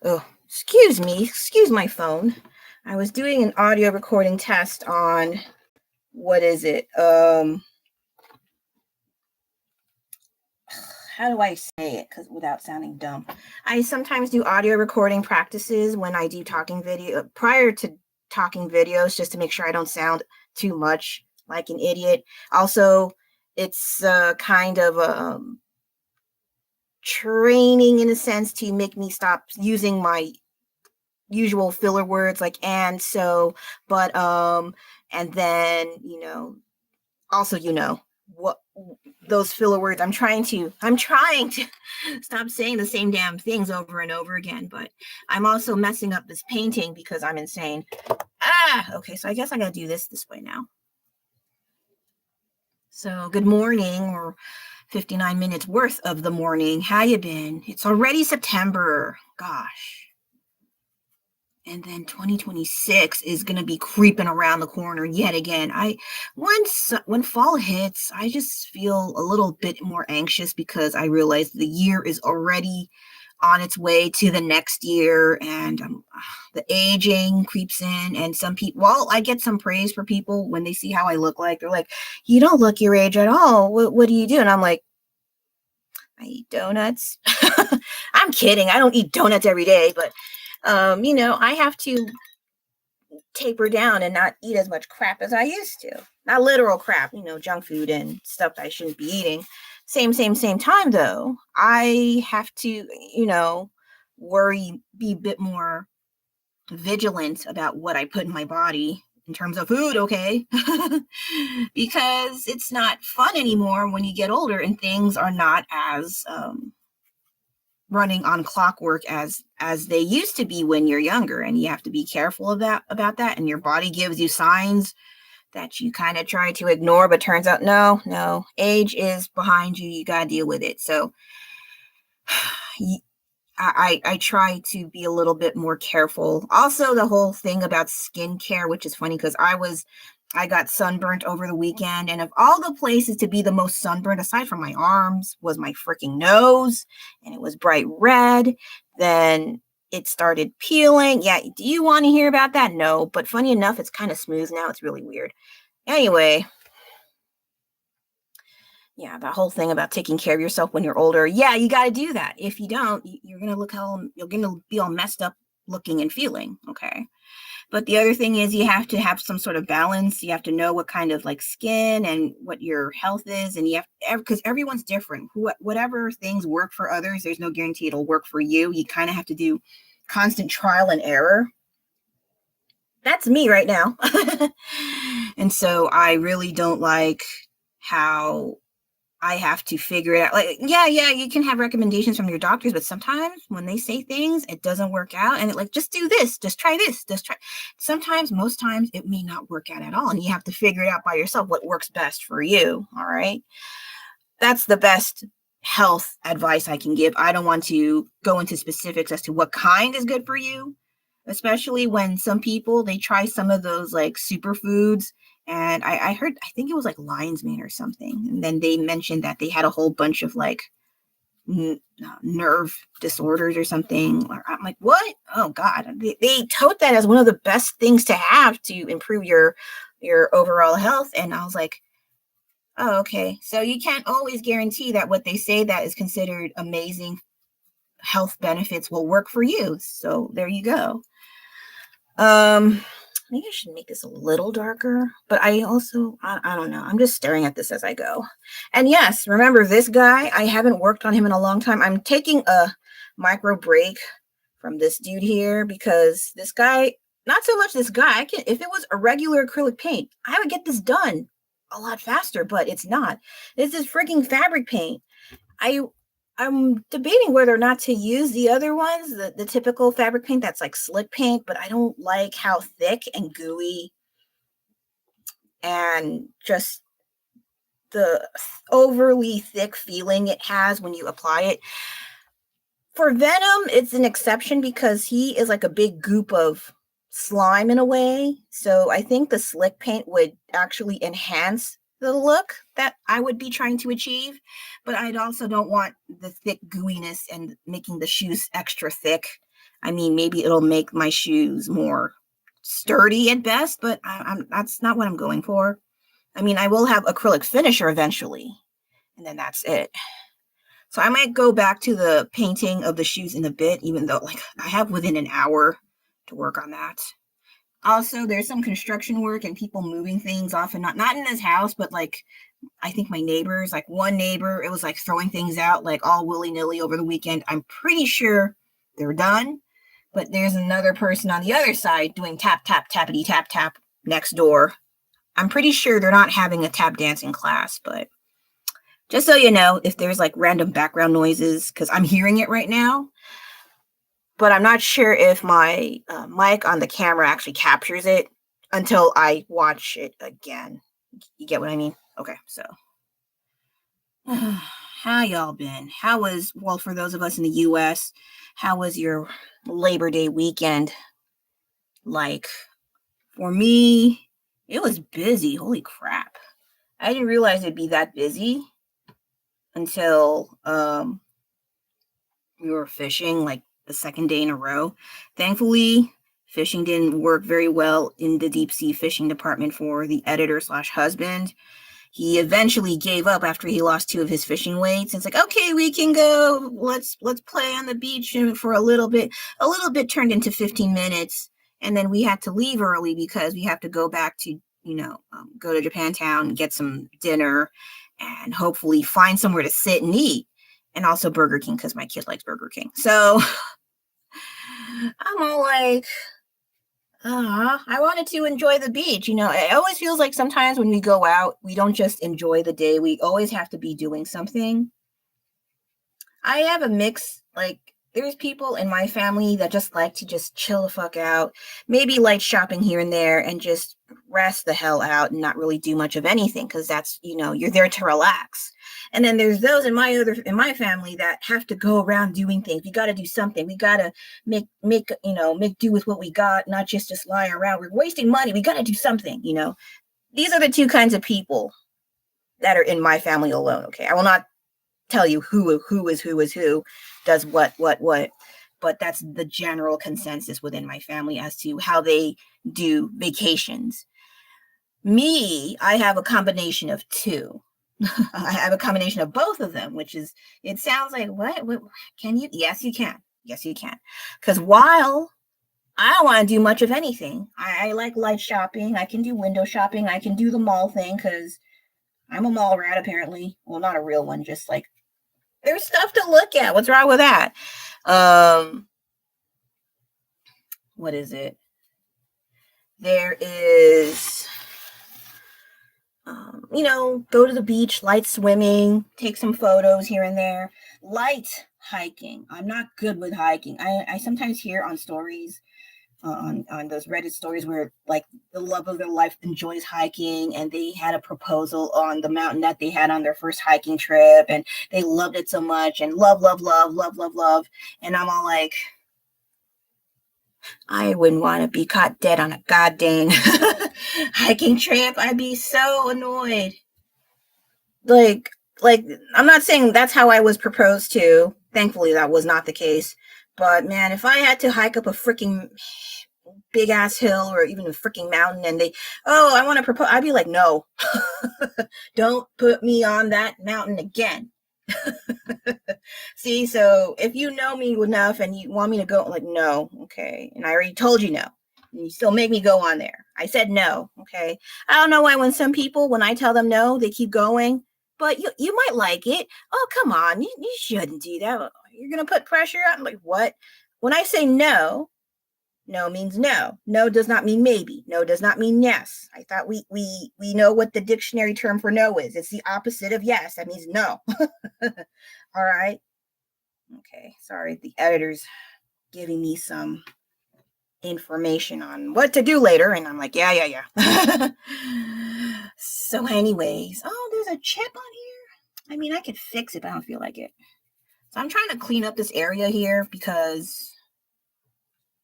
Oh, excuse me. Excuse my phone. I was doing an audio recording test on what is it? How do I say it? Because without sounding dumb, I sometimes do audio recording practices when I do talking video prior to talking videos, just to make sure I don't sound too much like an idiot. Also, it's kind of training in a sense to make me stop using my usual filler words like and so, but and then also what those filler words. I'm trying to stop saying the same damn things over and over again, but I'm also messing up this painting because I'm insane. Okay, so I guess I gotta do this way now. So good morning, or 59 minutes worth of the morning. How you been? It's already September. Gosh. And then 2026 is going to be creeping around the corner yet again. When fall hits, I just feel a little bit more anxious because I realize the year is already on its way to the next year, and the aging creeps in. And some people, well, I get some praise for people when they see how I look like. They're like, "You don't look your age at all. What do you do?" And I'm like, "I eat donuts." I'm kidding. I don't eat donuts every day, but I have to taper down and not eat as much crap as I used to. Not literal crap, junk food and stuff that I shouldn't be eating. Same time though. I have to, be a bit more vigilant about what I put in my body in terms of food, okay? Because it's not fun anymore when you get older and things are not as running on clockwork as they used to be when you're younger, and you have to be careful about that, and your body gives you signs that you kind of try to ignore, but turns out no, age is behind you. You got to deal with it. So I try to be a little bit more careful. Also, the whole thing about skincare, which is funny because I got sunburnt over the weekend, and of all the places to be the most sunburnt, aside from my arms, was my freaking nose, and it was bright red. Then it started peeling. Yeah, do you want to hear about that? No, but funny enough, it's kind of smooth now. It's really weird. Anyway, yeah, that whole thing about taking care of yourself when you're older. Yeah, you got to do that. If you don't, you're gonna you're gonna be all messed up looking and feeling. Okay. But the other thing is you have to have some sort of balance. You have to know what kind of like skin and what your health is. And you have, because everyone's different. Whatever things work for others, there's no guarantee it'll work for you. You kind of have to do constant trial and error. That's me right now. And so I really don't like how I have to figure it out. Like, yeah, you can have recommendations from your doctors, but sometimes when they say things, it doesn't work out. And it like, just do this, just try this, just try. Sometimes, most times, it may not work out at all. And you have to figure it out by yourself what works best for you. All right. That's the best health advice I can give. I don't want to go into specifics as to what kind is good for you, especially when some people, they try some of those like superfoods. And I heard, I think it was like lion's mane or something. And then they mentioned that they had a whole bunch of like nerve disorders or something. I'm like, what? Oh God. They tote that as one of the best things to have to improve your overall health. And I was like, oh, okay. So you can't always guarantee that what they say that is considered amazing health benefits will work for you. So there you go. Maybe I should make this a little darker, but I don't know. I'm just staring at this as I go. And yes, remember this guy, I haven't worked on him in a long time. I'm taking a micro break from this dude here because this guy, not so much this guy, if it was a regular acrylic paint, I would get this done a lot faster, but it's not. This is freaking fabric paint. I'm debating whether or not to use the other ones, the typical fabric paint that's like slick paint, but I don't like how thick and gooey and just the overly thick feeling it has when you apply it. For Venom, it's an exception because he is like a big goop of slime in a way. So I think the slick paint would actually enhance the look that I would be trying to achieve, but I also don't want the thick gooiness and making the shoes extra thick. I mean, maybe it'll make my shoes more sturdy at best, but that's not what I'm going for. I mean, I will have acrylic finisher eventually, and then that's it. So I might go back to the painting of the shoes in a bit, even though like I have within an hour to work on that. Also, there's some construction work and people moving things off, and not in this house, but like I think my neighbors, like one neighbor, it was like throwing things out like all willy-nilly over the weekend. I'm pretty sure they're done, but there's another person on the other side doing tap, tap, tappity, tap, tap next door. I'm pretty sure they're not having a tap dancing class, but just so you know, if there's like random background noises, because I'm hearing it right now, but I'm not sure if my mic on the camera actually captures it until I watch it again. You get what I mean? Okay, so how y'all been? How was, well, for those of us in the US, how was your Labor Day weekend like? For me, it was busy. Holy crap. I didn't realize it'd be that busy until we were fishing like the second day in a row. Thankfully, fishing didn't work very well in the deep sea fishing department for the editor slash husband. He eventually gave up after he lost 2 of his fishing weights. It's like, okay, we can go. Let's play on the beach for a little bit. A little bit turned into 15 minutes, and then we had to leave early because we have to go back to go to Japantown, get some dinner, and hopefully find somewhere to sit and eat, and also Burger King because my kid likes Burger King. So I'm all like, I wanted to enjoy the beach. It always feels like sometimes when we go out, we don't just enjoy the day. We always have to be doing something. I have a mix. Like, there's people in my family that just like to just chill the fuck out, maybe light shopping here and there, and just rest the hell out and not really do much of anything because that's, you're there to relax. And then there's those in my family that have to go around doing things. We got to do something. We got to make do with what we got, not just lie around. We're wasting money. We got to do something. These are the 2 kinds of people that are in my family alone. Okay, I will not tell you who is who does what, but that's the general consensus within my family as to how they do vacations. Me, I have a combination of 2. I have a combination of both of them, which is, it sounds like, what can you? Yes, you can. Yes, you can. Because while I don't want to do much of anything, I like light shopping. I can do window shopping. I can do the mall thing because I'm a mall rat, apparently. Well, not a real one, just like, there's stuff to look at. What's wrong with that? What is it? There is, go to the beach, light swimming, take some photos here and there, light hiking. I'm not good with hiking. I sometimes hear on stories, on those Reddit stories where like the love of their life enjoys hiking and they had a proposal on the mountain that they had on their first hiking trip and they loved it so much and love. And I'm all like, I wouldn't want to be caught dead on a goddamn hiking trip. I'd be so annoyed. Like, I'm not saying that's how I was proposed to. Thankfully, that was not the case. But man, if I had to hike up a freaking big ass hill or even a freaking mountain and I want to propose, I'd be like, no, don't put me on that mountain again. See, so if you know me enough and you want me to go, like, no, okay. And I already told you no. And you still make me go on there. I said no, okay. I don't know why when some people, when I tell them no, they keep going. But you might like it. Oh, come on. You shouldn't do that. You're going to put pressure on? Like, what? When I say no means no. No does not mean maybe. No does not mean yes. I thought we know what the dictionary term for no is. It's the opposite of yes. That means no. All right. Okay. Sorry. The editor's giving me some information on what to do later. And I'm like, yeah. So anyways, there's a chip on here. I mean, I could fix it, but I don't feel like it. So I'm trying to clean up this area here because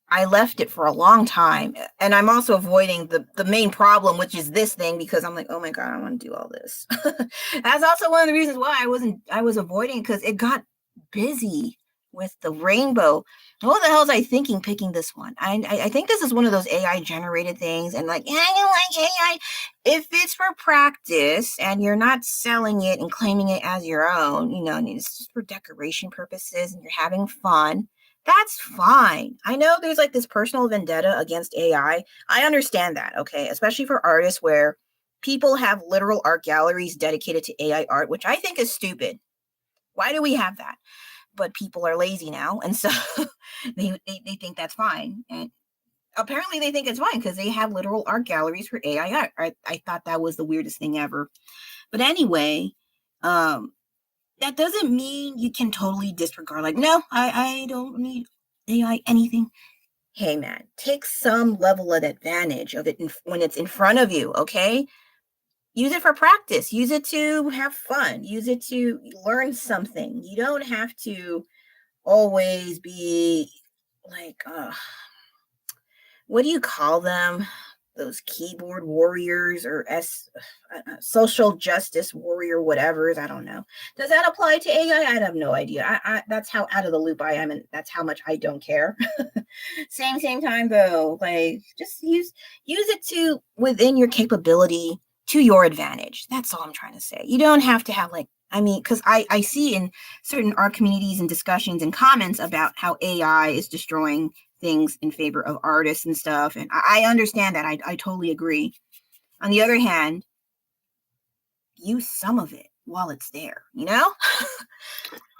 I left it for a long time. And I'm also avoiding the main problem, which is this thing, because I'm like, oh my God, I want to do all this. That's also one of the reasons why I was avoiding, because it got busy with the rainbow. What the hell was I thinking picking this one? I think this is one of those AI generated things, and like, yeah, I don't like AI. If it's for practice and you're not selling it and claiming it as your own, and it's just for decoration purposes and you're having fun, that's fine. I know there's like this personal vendetta against AI. I understand that, okay? Especially for artists where people have literal art galleries dedicated to AI art, which I think is stupid. Why do we have that? But people are lazy now, and so they think that's fine. And apparently they think it's fine because they have literal art galleries for AI art. I thought that was the weirdest thing ever. But anyway, that doesn't mean you can totally disregard, like, no, I don't need AI anything. Hey, man, take some level of advantage of it when it's in front of you, okay? Use it for practice. Use it to have fun. Use it to learn something. You don't have to always be like, what do you call them? Those keyboard warriors or social justice warrior whatevers. I don't know. Does that apply to AI? I have no idea. That's how out of the loop I am, and that's how much I don't care. Same time though. Like, just use it to within your capability to your advantage. That's all I'm trying to say. You don't have to have like, because I see in certain art communities and discussions and comments about how AI is destroying things in favor of artists and stuff. And I understand that. I totally agree. On the other hand, use some of it while it's there,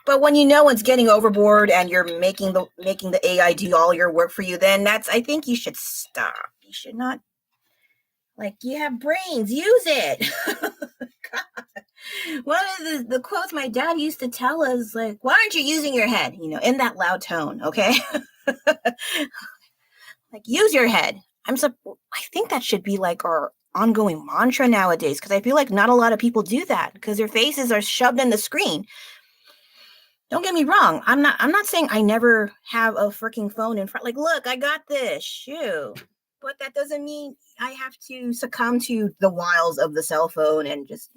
But when it's getting overboard and you're making the AI do all your work for you, then I think you should stop. You should not, like, you have brains, use it. One of the quotes my dad used to tell us, like, why aren't you using your head? In that loud tone, okay? Like, use your head. I think that should be like our ongoing mantra nowadays, because I feel like not a lot of people do that because their faces are shoved in the screen. Don't get me wrong. I'm not saying I never have a freaking phone in front. Like, look, I got this. Shoot. But that doesn't mean I have to succumb to the wiles of the cell phone and just,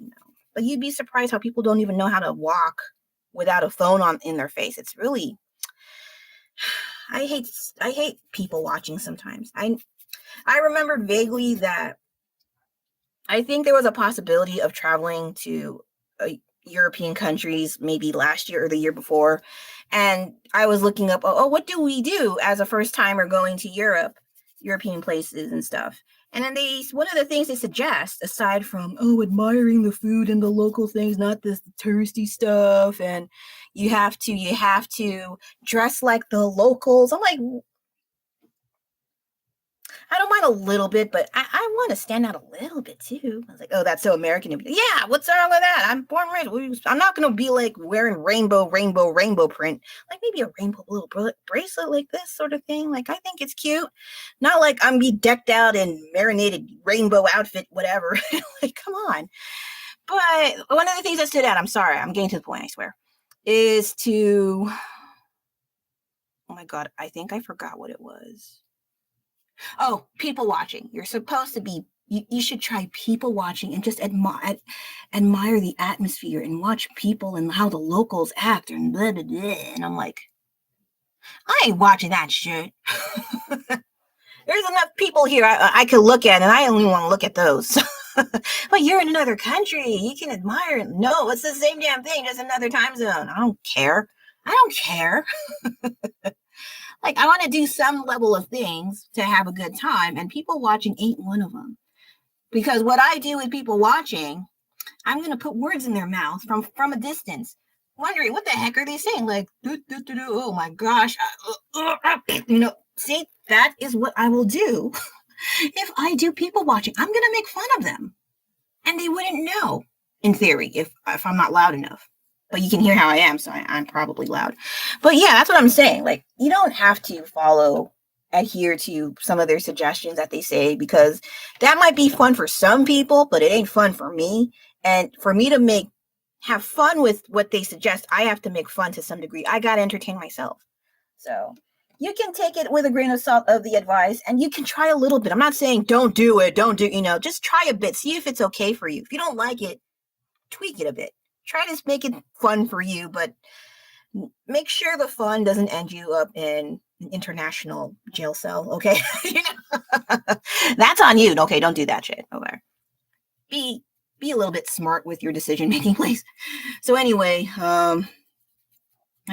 But you'd be surprised how people don't even know how to walk without a phone in their face. It's really, I hate people watching sometimes. I remember vaguely that I think there was a possibility of traveling to European countries maybe last year or the year before. And I was looking up, what do we do as a first timer going to European places and stuff? And then one of the things they suggest, aside from, admiring the food and the local things, not this touristy stuff, and you have to dress like the locals. I'm like, I don't mind a little bit, but I want to stand out a little bit too. I was like, that's so American. Yeah, what's wrong with that? I'm born raised. I'm not going to be like wearing rainbow print. Like maybe a rainbow little bracelet like this sort of thing. Like, I think it's cute. Not like I'm be decked out in marinated rainbow outfit, whatever. Like, come on. But one of the things that stood out, I'm sorry, I'm getting to the point, I swear, is to, oh my God, I think I forgot what it was. Oh, people watching. You're supposed to be, you should try people watching and just admire the atmosphere and watch people and how the locals act and blah, blah, blah. And I'm like, I ain't watching that shit. There's enough people here I could look at, and I only want to look at those. But you're in another country. You can admire it. No, it's the same damn thing. Just another time zone. I don't care. Like, I want to do some level of things to have a good time, and people watching ain't one of them. Because what I do with people watching, I'm going to put words in their mouth from a distance, wondering what the heck are they saying? Like, oh my gosh. See, that is what I will do. If I do people watching, I'm going to make fun of them. And they wouldn't know, in theory, if I'm not loud enough. But you can hear how I am, so I'm probably loud. But yeah, that's what I'm saying. Like, you don't have to adhere to some of their suggestions that they say, because that might be fun for some people, but it ain't fun for me. And for me to have fun with what they suggest, I have to make fun to some degree. I got to entertain myself. So you can take it with a grain of salt of the advice, and you can try a little bit. I'm not saying don't do it. Just try a bit. See if it's okay for you. If you don't like it, tweak it a bit. Try to make it fun for you, but make sure the fun doesn't end you up in an international jail cell. Okay. That's on you. Okay. Don't do that shit. Okay. Be a little bit smart with your decision making, please. So anyway, I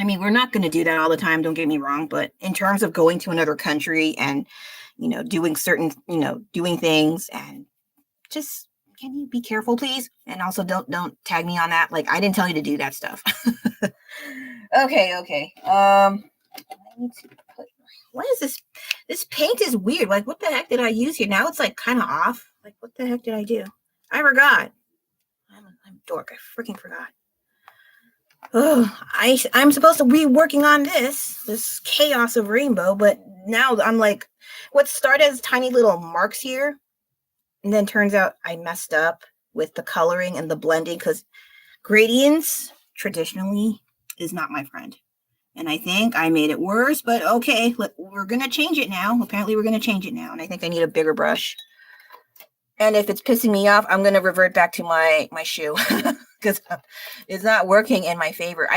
mean, we're not going to do that all the time. Don't get me wrong. But in terms of going to another country and, doing certain, doing things, and just, can you be careful, please? And also don't tag me on that. Like, I didn't tell you to do that stuff. Okay. I need to put, what is this? This paint is weird. Like, what the heck did I use here? Now it's like kind of off. Like, what the heck did I do? I forgot. I'm a dork. I freaking forgot. Oh, I'm supposed to be working on this chaos of rainbow, but now I'm like, what started as tiny little marks here, and then turns out I messed up with the coloring and the blending, because gradients traditionally is not my friend. And I think I made it worse, but okay, we're going to change it now. Apparently we're going to change it now, and I think I need a bigger brush. And if it's pissing me off, I'm going to revert back to my shoe, because it's not working in my favor.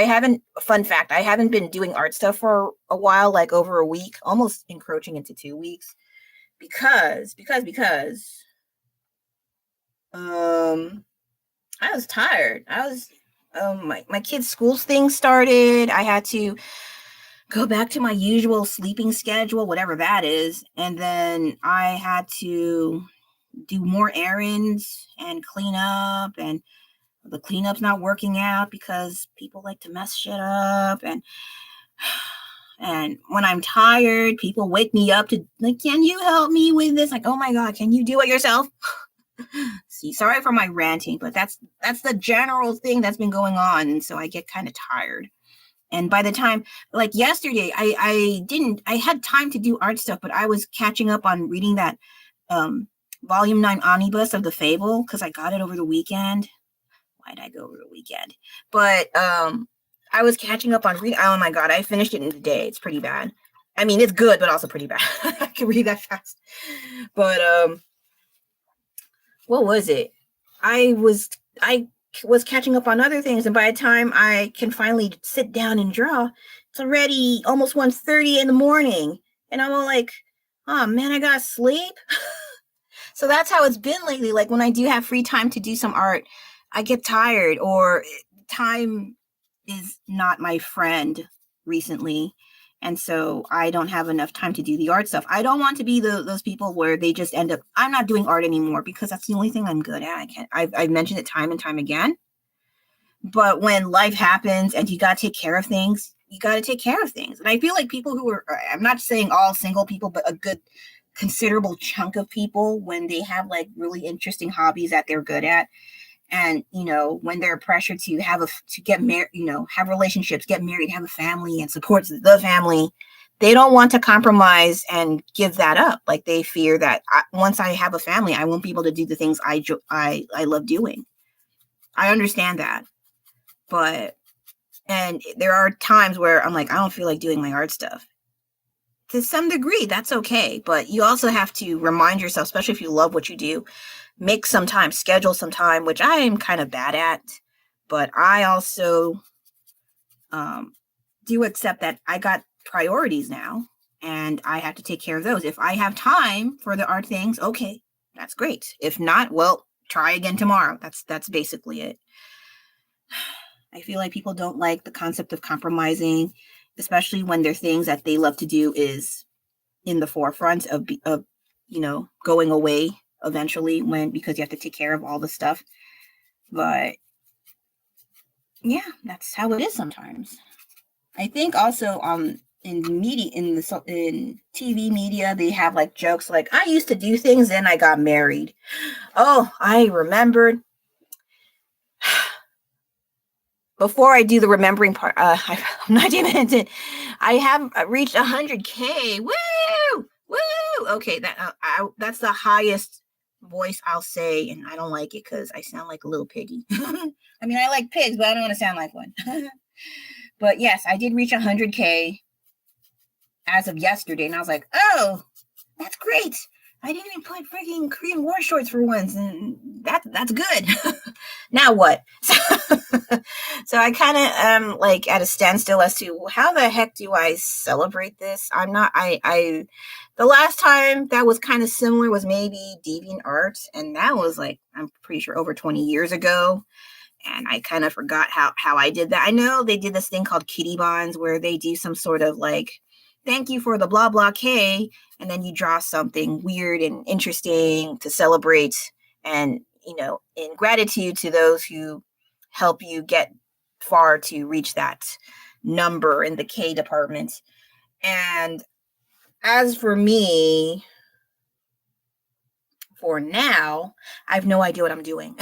Fun fact, I haven't been doing art stuff for a while, like over a week, almost encroaching into 2 weeks, because I was tired. My kids' school thing started. I had to go back to my usual sleeping schedule, whatever that is. And then I had to do more errands and clean up, and the cleanup's not working out because people like to mess shit up. And when I'm tired, people wake me up to, like, can you help me with this? Like, oh my God, can you do it yourself? See, sorry for my ranting, but that's the general thing that's been going on. And so I get kind of tired. And by the time, like yesterday, I had time to do art stuff, but I was catching up on reading that volume 9 omnibus of the Fable, because I got it over the weekend. Why did I go over the weekend? But I was catching up on reading. Oh my God, I finished it in a day. It's pretty bad. I mean, it's good, but also pretty bad. I can read that fast. But what was it? I was catching up on other things, and by the time I can finally sit down and draw, it's already almost 1:30 in the morning, and I'm all like, oh man, I gotta sleep. So that's how it's been lately. Like, when I do have free time to do some art, I get tired, or time is not my friend recently. And so I don't have enough time to do the art stuff. I don't want to be those people where they just end up, I'm not doing art anymore because that's the only thing I'm good at. I've mentioned it time and time again. But when life happens and you got to take care of things, you got to take care of things. And I feel like people who are, I'm not saying all single people, but a good considerable chunk of people, when they have like really interesting hobbies that they're good at, and when they're pressured to get married, have relationships, get married, have a family, and support the family, they don't want to compromise and give that up. Like, they fear that once I have a family, I won't be able to do the things I love doing. I understand that, and there are times where I'm like, I don't feel like doing my art stuff. To some degree, that's okay. But you also have to remind yourself, especially if you love what you do, make some time, schedule some time, which I am kind of bad at. But I also do accept that I got priorities now, and I have to take care of those. If I have time for the art things, okay, that's great. If not, well, try again tomorrow. That's basically it. I feel like people don't like the concept of compromising, especially when their things that they love to do is in the forefront of going away eventually, because you have to take care of all the stuff. But yeah, that's how it is sometimes. I think also in media, in TV media, they have like jokes like, I used to do things, then I got married. Oh, I remembered. Before I do the remembering part, I'm not even it. I have reached 100K. Woo! Woo! Okay, that's the highest voice I'll say, and I don't like it because I sound like a little piggy. I mean, I like pigs, but I don't want to sound like one. But yes, I did reach 100K as of yesterday, and I was like, oh, that's great. I didn't even put freaking Korean war shorts for once, and that's good. Now what? So I kind of am like at a standstill as to how the heck do I celebrate this? I'm not. The last time that was kind of similar was maybe DeviantArt, and that was like I'm pretty sure over 20 years ago. And I kind of forgot how I did that. I know they did this thing called Kitty Bonds where they do some sort of like, thank you for the blah blah K, and then you draw something weird and interesting to celebrate, and in gratitude to those who help you get far to reach that number in the K department. And as for me, for now, I have no idea what I'm doing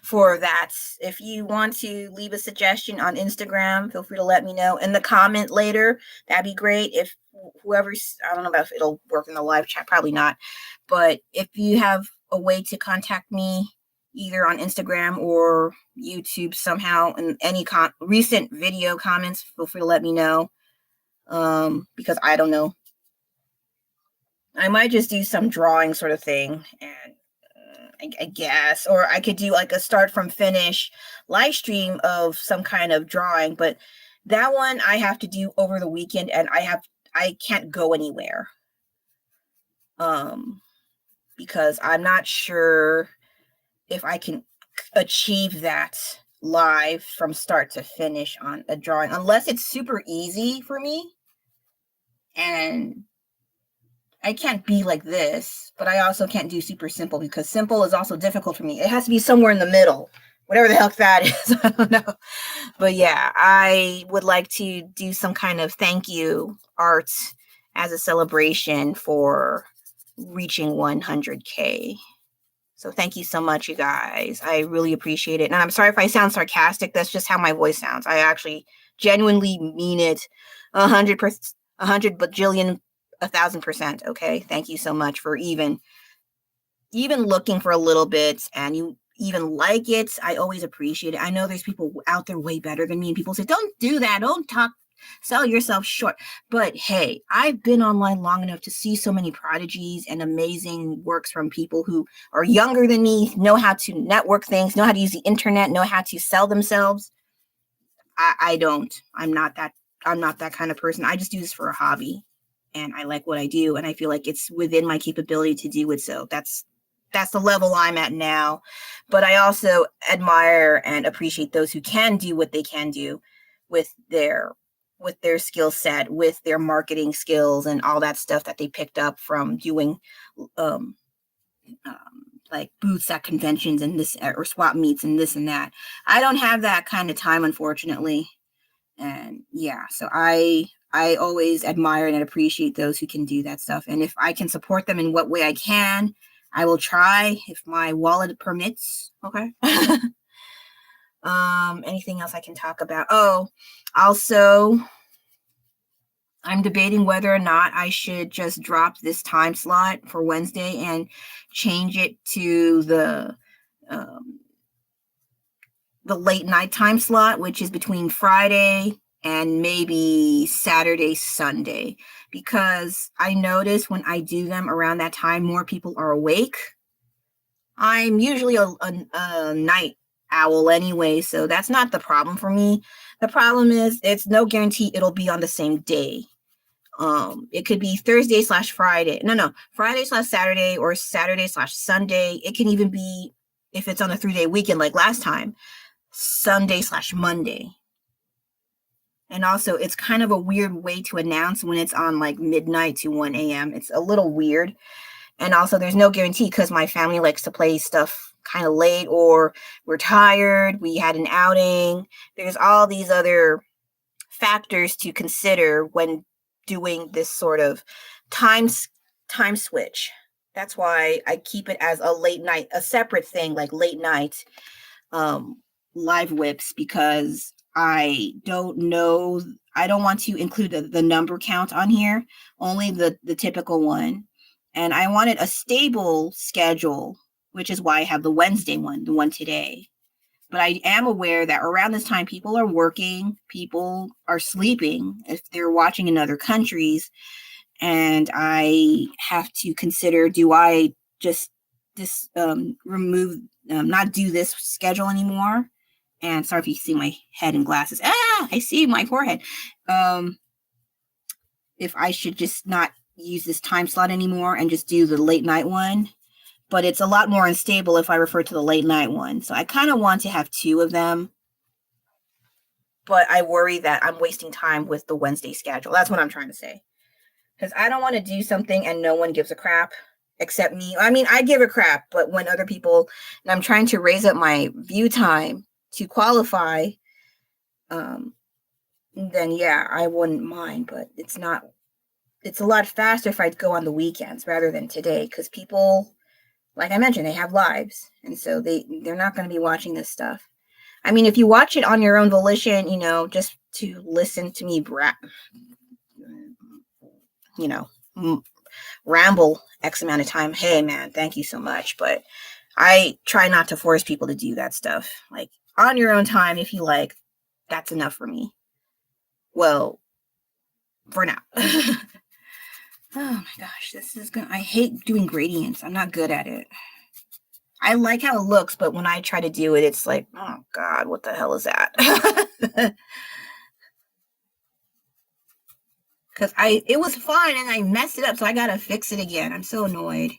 for that. If you want to leave a suggestion on Instagram, feel free to let me know in the comment later. That'd be great. If whoever's, I don't know if it'll work in the live chat, probably not. But if you have a way to contact me either on Instagram or YouTube somehow, and any recent video comments, feel free to let me know. Because I don't know. I might just do some drawing sort of thing, and I guess, or I could do like a start from finish live stream of some kind of drawing, but that one I have to do over the weekend, and I can't go anywhere. Because I'm not sure if I can achieve that live from start to finish on a drawing, unless it's super easy for me. And I can't be like this, but I also can't do super simple because simple is also difficult for me. It has to be somewhere in the middle, whatever the heck that is. I don't know. But yeah, I would like to do some kind of thank you art as a celebration for reaching 100K. So thank you so much, you guys. I really appreciate it. And I'm sorry if I sound sarcastic. That's just how my voice sounds. I actually genuinely mean it 100%, 100 bajillion 1,000%. Okay. Thank you so much for even looking for a little bit, and you even like it. I always appreciate it. I know there's people out there way better than me, and people say, don't do that. Don't sell yourself short. But hey, I've been online long enough to see so many prodigies and amazing works from people who are younger than me, know how to network things, know how to use the internet, know how to sell themselves. I don't. I'm not that kind of person. I just do this for a hobby. And I like what I do, and I feel like it's within my capability to do it. So that's the level I'm at now. But I also admire and appreciate those who can do what they can do with their skill set, with their marketing skills, and all that stuff that they picked up from doing like booths at conventions and this, or swap meets and this and that. I don't have that kind of time, unfortunately. And yeah, so I always admire and appreciate those who can do that stuff. And if I can support them in what way I can, I will try if my wallet permits. Okay. Anything else I can talk about? Oh, also, I'm debating whether or not I should just drop this time slot for Wednesday and change it to the late night time slot, which is between Friday and maybe Saturday, Sunday, because I notice when I do them around that time, more people are awake. I'm usually a night owl anyway, so that's not the problem for me. The problem is it's no guarantee it'll be on the same day. It could be Thursday/Friday. No, Friday/Saturday or Saturday/Sunday. It can even be, if it's on a 3-day weekend like last time, Sunday/Monday. And also, it's kind of a weird way to announce when it's on like midnight to 1 a.m. It's a little weird. And also, there's no guarantee because my family likes to play stuff kind of late, or we're tired, we had an outing. There's all these other factors to consider when doing this sort of time switch. That's why I keep it as a late night, a separate thing, like late night LiveWIPs, because I don't know, I don't want to include the number count on here, only the typical one. And I wanted a stable schedule, which is why I have the Wednesday one, the one today. But I am aware that around this time, people are working, people are sleeping if they're watching in other countries. and I have to consider, do I just remove, not do this schedule anymore? And sorry if you see my head in glasses. I see my forehead. If I should just not use this time slot anymore and just do the late night one. But it's a lot more unstable if I refer to the late night one. So I kind of want to have two of them. But I worry that I'm wasting time with the Wednesday schedule. That's what I'm trying to say. Because I don't want to do something and no one gives a crap except me. I mean, I give a crap, but when other people, and I'm trying to raise up my view time to qualify, then yeah, I wouldn't mind. But it's a lot faster if I go on the weekends rather than today. Because people, like I mentioned, they have lives. And so they're not going to be watching this stuff. I mean, if you watch it on your own volition, just to listen to me, ramble X amount of time, hey man, thank you so much. But I try not to force people to do that stuff. Like, on your own time, if you like, that's enough for me. Well, for now. Oh my gosh, I hate doing gradients. I'm not good at it. I like how it looks, but when I try to do it, it's like, oh God, what the hell is that? Because it was fine and I messed it up, so I gotta fix it again. I'm so annoyed.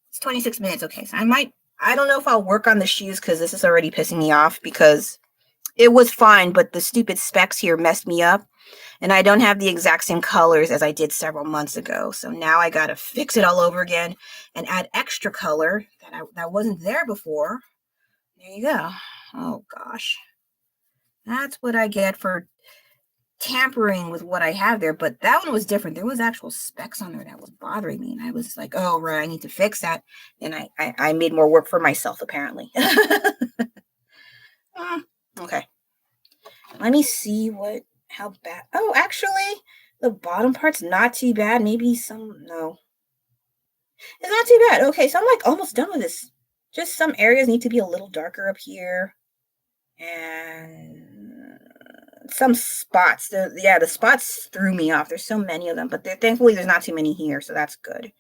It's 26 minutes. Okay, so I don't know if I'll work on the shoes because this is already pissing me off because it was fine, but the stupid specs here messed me up. And I don't have the exact same colors as I did several months ago. So now I got to fix it all over again and add extra color that wasn't there before. There you go. Oh, gosh. That's what I get for tampering with what I have there. But that one was different. There was actual specs on there that was bothering me. And I was like, oh, right, I need to fix that. And I made more work for myself, apparently. Okay. Let me see how bad. Oh, actually, the bottom part's not too bad. Maybe no. It's not too bad. Okay, so I'm like almost done with this. Just some areas need to be a little darker up here. And some spots. The spots threw me off. There's so many of them, but thankfully there's not too many here, so that's good.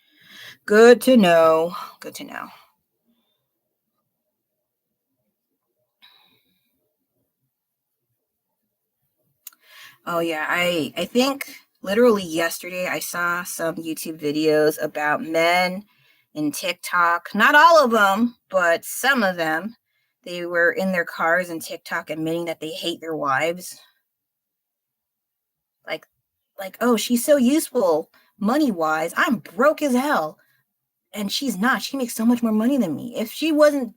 Good to know. Good to know. Oh yeah, I think literally yesterday I saw some YouTube videos about men in TikTok. Not all of them, but some of them. They were in their cars in TikTok admitting that they hate their wives. Like, oh, she's so useful money-wise. I'm broke as hell. And she's not. She makes so much more money than me. If she didn't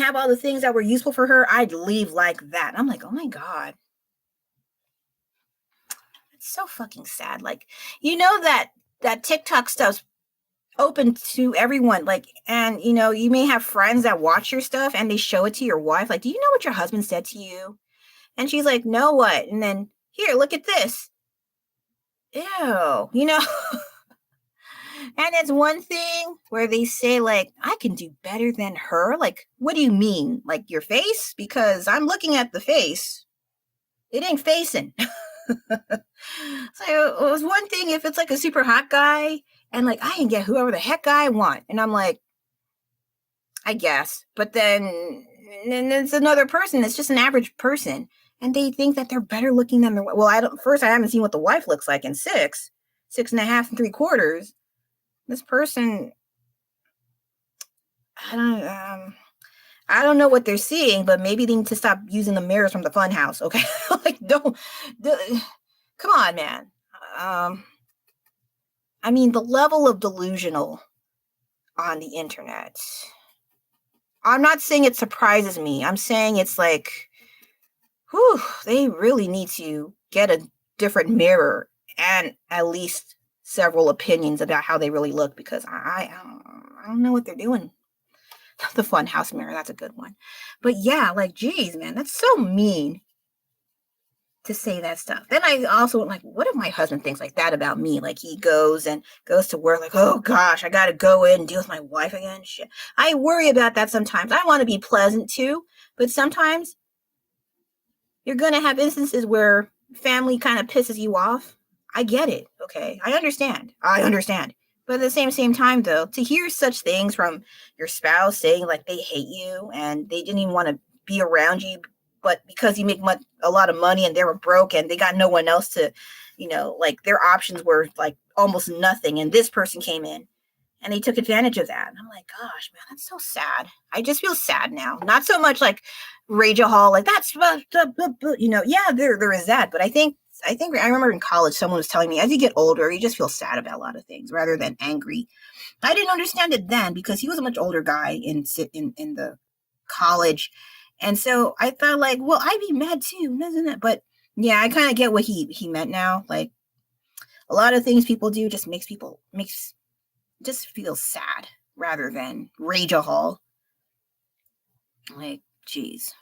have all the things that were useful for her, I'd leave like that. I'm like, oh my God. It's so fucking sad. Like, that TikTok stuff's open to everyone. Like, and you may have friends that watch your stuff and they show it to your wife. Like, do you know what your husband said to you? And she's like, no, what? And then, here, look at this. Ew, And it's one thing where they say, like, I can do better than her. Like, what do you mean? Like, your face? Because I'm looking at the face. It ain't facing. So it was one thing if it's like a super hot guy and like I can get whoever the heck I want. And I'm like, I guess. But then it's another person. It's just an average person. And they think that they're better looking than their wife. Well, I haven't seen what the wife looks like in 6.5 and 3/4. This person, I don't know what they're seeing, but maybe they need to stop using the mirrors from the fun house. Okay. Like, come on, man. I mean, the level of delusional on the internet. I'm not saying it surprises me. I'm saying it's like, whew, they really need to get a different mirror and at least several opinions about how they really look, because I don't know what they're doing. The fun house mirror, that's a good one. But yeah, like, geez, man, that's so mean to say that stuff. Then I also like, what if my husband thinks like that about me? Like, he goes to work like, oh gosh, I gotta go in and deal with my wife again. Shit. I worry about that sometimes. I want to be pleasant too, but sometimes you're gonna have instances where family kind of pisses you off. I get it. Okay. I understand. But at the same time, though, to hear such things from your spouse saying like they hate you and they didn't even want to be around you, but because you make a lot of money and they were broke and they got no one else to, like their options were like almost nothing. And this person came in and they took advantage of that. And I'm like, gosh, man, that's so sad. I just feel sad now. Not so much like rage-a-hol, like that's, yeah, there is that. But I think I remember in college, someone was telling me as you get older, you just feel sad about a lot of things rather than angry. I didn't understand it then because he was a much older guy in the college. And so I thought like, well, I'd be mad too, isn't it? But yeah, I kind of get what he meant now. Like a lot of things people do just makes just feel sad rather than rage-a-hol. Like, geez.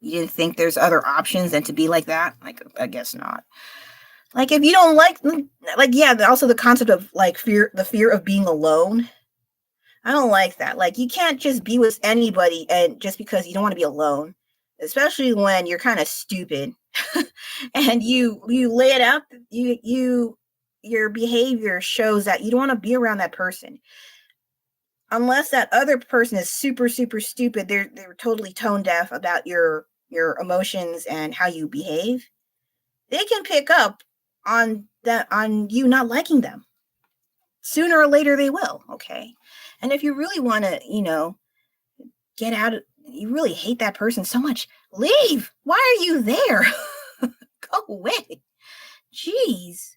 You didn't think there's other options than to be like that? Like, I guess not. Like, if you don't like, yeah, also the concept of like the fear of being alone. I don't like that. Like, you can't just be with anybody and just because you don't want to be alone, especially when you're kind of stupid and you lay it out, your behavior shows that you don't want to be around that person. Unless that other person is super, super stupid, they're totally tone deaf about your emotions and how you behave. They can pick up on you not liking them. Sooner or later they will, okay? And if you really want to, get out of, you really hate that person so much, leave. Why are you there? Go away. Jeez.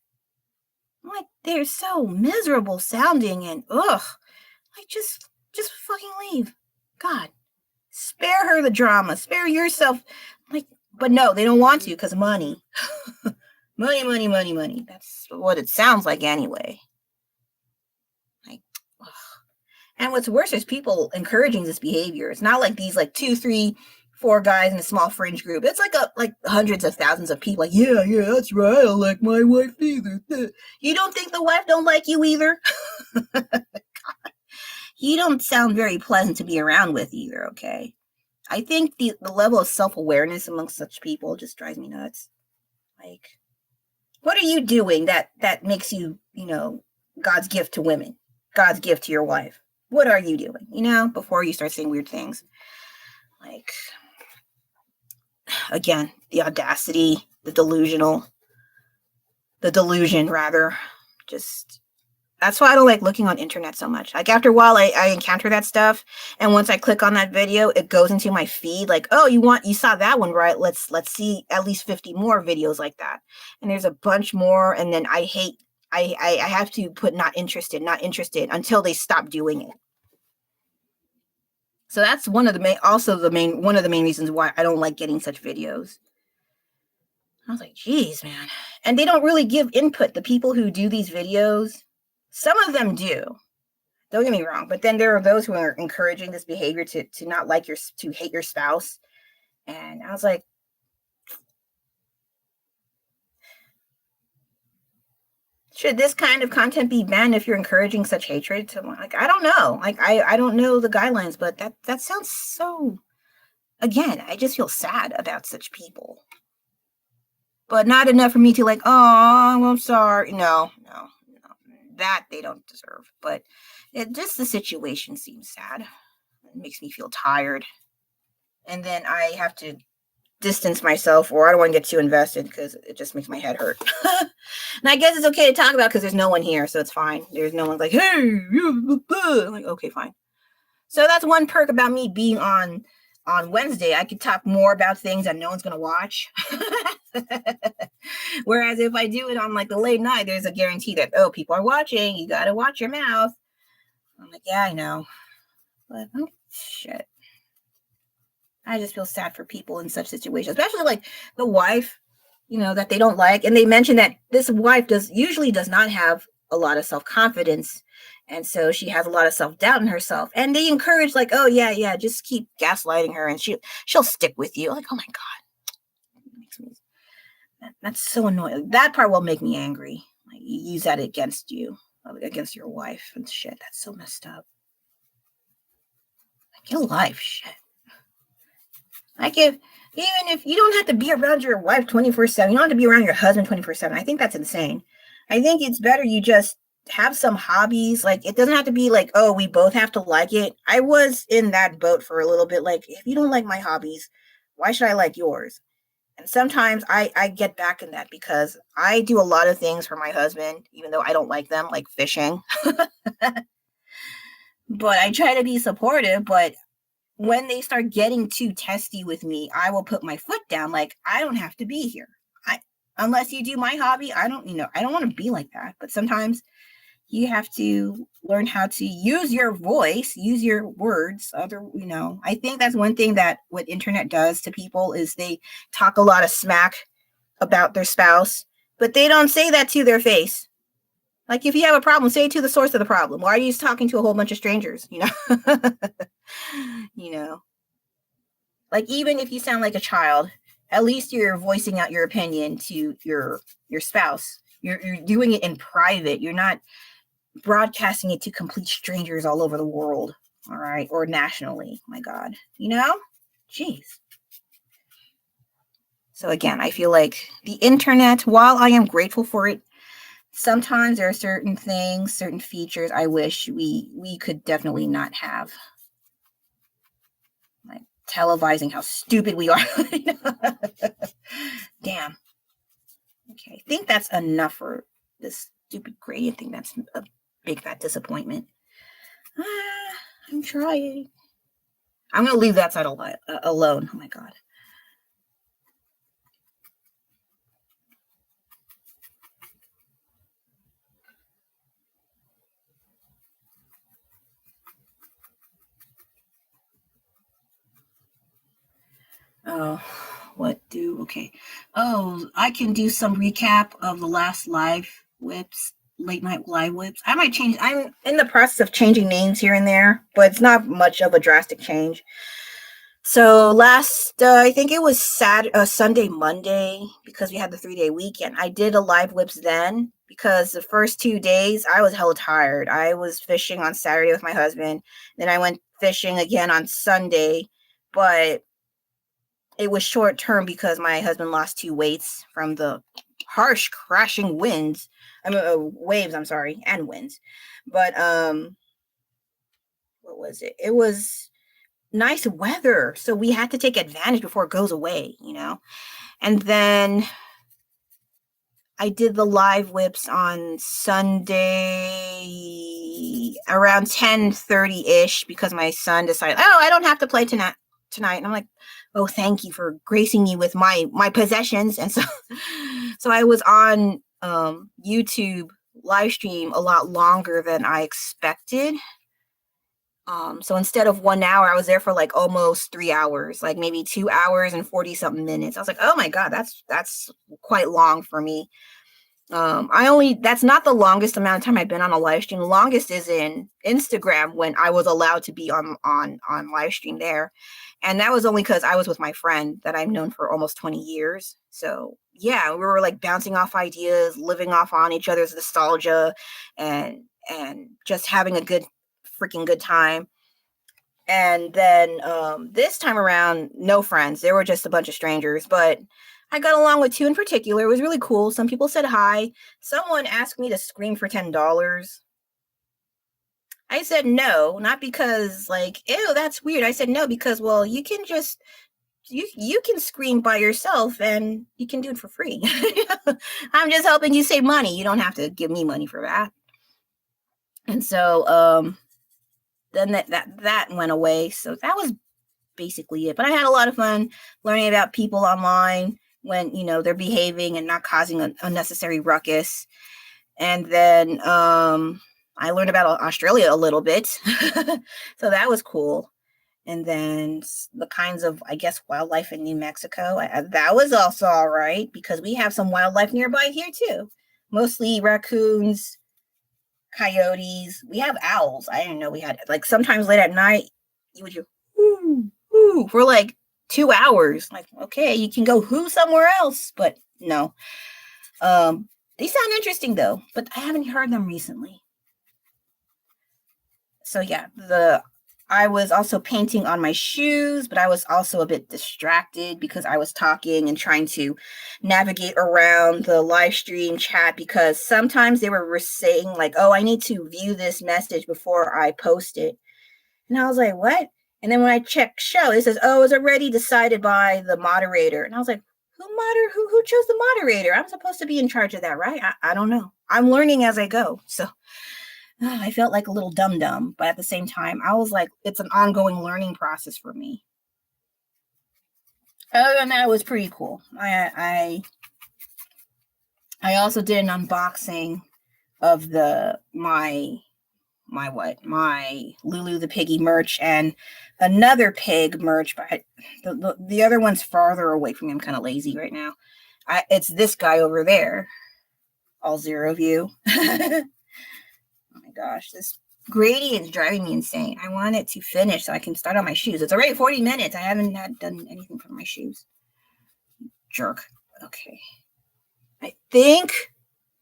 Like, they're so miserable sounding and ugh. Like, just fucking leave. God. Spare her the drama. Spare yourself. Like, but no, they don't want to because money. Money. That's what it sounds like anyway. Like, ugh. And what's worse is people encouraging this behavior. It's not like these like 2, 3, 4 guys in a small fringe group. It's like hundreds of thousands of people. Like, yeah, that's right. I don't like my wife either. You don't think the wife don't like you either? You don't sound very pleasant to be around with either, okay? I think the level of self-awareness amongst such people just drives me nuts. Like, what are you doing that makes you, God's gift to women? God's gift to your wife? What are you doing, before you start saying weird things? Like, again, the audacity, the delusion, rather, just... That's why I don't like looking on internet so much. Like after a while, I encounter that stuff, and once I click on that video, it goes into my feed. Like, oh, you saw that one, right? Let's see at least 50 more videos like that. And there's a bunch more, and then I have to put not interested until they stop doing it. So that's one of the main reasons why I don't like getting such videos. I was like, geez, man, and they don't really give input. The people who do these videos. Some of them do. Don't get me wrong, but then there are those who are encouraging this behavior to not like to hate your spouse. And I was like, should this kind of content be banned if you're encouraging such hatred to, like, I don't know. Like, I don't know the guidelines, but that sounds so, again, I just feel sad about such people. But not enough for me to like, oh, I'm sorry. No. That they don't deserve, but just the situation seems sad. It makes me feel tired, and then I have to distance myself, or I don't want to get too invested because it just makes my head hurt. And I guess it's okay to talk about because there's no one here, so it's fine. There's no one like, hey, I'm like, okay, fine. So that's one perk about me being on Wednesday. I could talk more about things that no one's gonna watch. Whereas if I do it on like the late night, there's a guarantee that, oh, people are watching. You gotta watch your mouth. I'm like, yeah, I know. But oh shit. I just feel sad for people in such situations, especially like the wife, that they don't like. And they mentioned that this wife usually does not have a lot of self-confidence. And so she has a lot of self-doubt in herself. And they encourage like, oh yeah, just keep gaslighting her and she'll stick with you. Like, oh my God. That's so annoying. That part will make me angry. Like, you use that against you, against your wife and shit. That's so messed up. Like, your life, shit. Like Even if you don't have to be around your wife 24/7, you don't have to be around your husband 24/7. I think that's insane. I think it's better you just have some hobbies. Like, it doesn't have to be like, oh, we both have to like it. I was in that boat for a little bit. Like, if you don't like my hobbies, why should I like yours? And sometimes I get back in that because I do a lot of things for my husband, even though I don't like them, like fishing. But I try to be supportive. But when they start getting too testy with me, I will put my foot down. Like, I don't have to be here. I Unless you do my hobby, I don't want to be like that. But sometimes you have to learn how to use your voice, use your words. I think that's one thing that what internet does to people is they talk a lot of smack about their spouse, but they don't say that to their face. Like, if you have a problem, say it to the source of the problem. Why are you talking to a whole bunch of strangers? You know, like, even if you sound like a child, at least you're voicing out your opinion to your spouse. You're doing it in private. You're not broadcasting it to complete strangers all over the world, all right, or nationally. My God, jeez. So again, I feel like the internet, while I am grateful for it, sometimes there are certain things, certain features I wish we could definitely not have. Like televising how stupid we are. Damn. Okay, I think that's enough for this stupid gradient thing. That's a big fat disappointment. I'm trying. I'm going to leave that side alone. Oh my God. Oh, okay. Oh, I can do some recap of the last LiveWIPs, late night LiveWIPs. I might change. I'm in the process of changing names here and there, but it's not much of a drastic change. So last, I think it was Sunday, Monday, because we had the 3-day weekend. I did a LiveWIPs then because the first 2 days I was hella tired. I was fishing on Saturday with my husband. Then I went fishing again on Sunday, but it was short term because my husband lost 2 weights from the harsh crashing winds. Waves, I'm sorry, and winds. But what was it? It was nice weather, so we had to take advantage before it goes away, And then I did the LiveWIPs on Sunday around 10:30-ish because my son decided, oh, I don't have to play tonight. And I'm like, oh, thank you for gracing me with my possessions. And so I was on YouTube live stream a lot longer than I expected. So instead of 1 hour, I was there for like almost 3 hours, like maybe 2 hours and 40 something minutes. I was like, oh my God, that's quite long for me. That's not the longest amount of time I've been on a live stream. The longest is in Instagram when I was allowed to be on live stream there. And that was only because I was with my friend that I've known for almost 20 years. So yeah, we were like bouncing off ideas, living off on each other's nostalgia and just having a freaking good time. And then this time around, no friends. There were just a bunch of strangers, but I got along with 2 in particular. It was really cool. Some people said hi. Someone asked me to scream for $10. I said no, not because like, ew, that's weird. I said no because, well, you can just you can scream by yourself and you can do it for free. I'm just helping you save money. You don't have to give me money for that. And so then that went away. So that was basically it. But I had a lot of fun learning about people online when, they're behaving and not causing an unnecessary ruckus. And then I learned about Australia a little bit. So that was cool. And then the kinds of, I guess, wildlife in New Mexico, that was also all right because we have some wildlife nearby here too. Mostly raccoons, coyotes. We have owls. I didn't know we had, like, sometimes late at night, you would hear, whoo, whoo, for like 2 hours. Like, okay, you can go whoo somewhere else, but no. They sound interesting though, but I haven't heard them recently. So yeah, I was also painting on my shoes, but I was also a bit distracted because I was talking and trying to navigate around the live stream chat, because sometimes they were saying like, oh, I need to view this message before I post it. And I was like, what? And then when I checked show, it says, oh, it's already decided by the moderator. And I was like, who chose the moderator? I'm supposed to be in charge of that, right? I don't know. I'm learning as I go. So I felt like a little dum-dum, but at the same time, I was like, it's an ongoing learning process for me. Other than that, it was pretty cool. I also did an unboxing of my Lulu the Piggy merch and another pig merch, but the other one's farther away from me. I'm kind of lazy right now. It's this guy over there, all zero view. Oh my gosh, this gradient is driving me insane. I want it to finish so I can start on my shoes. It's already 40 minutes. I haven't done anything for my shoes. Jerk. Okay. I think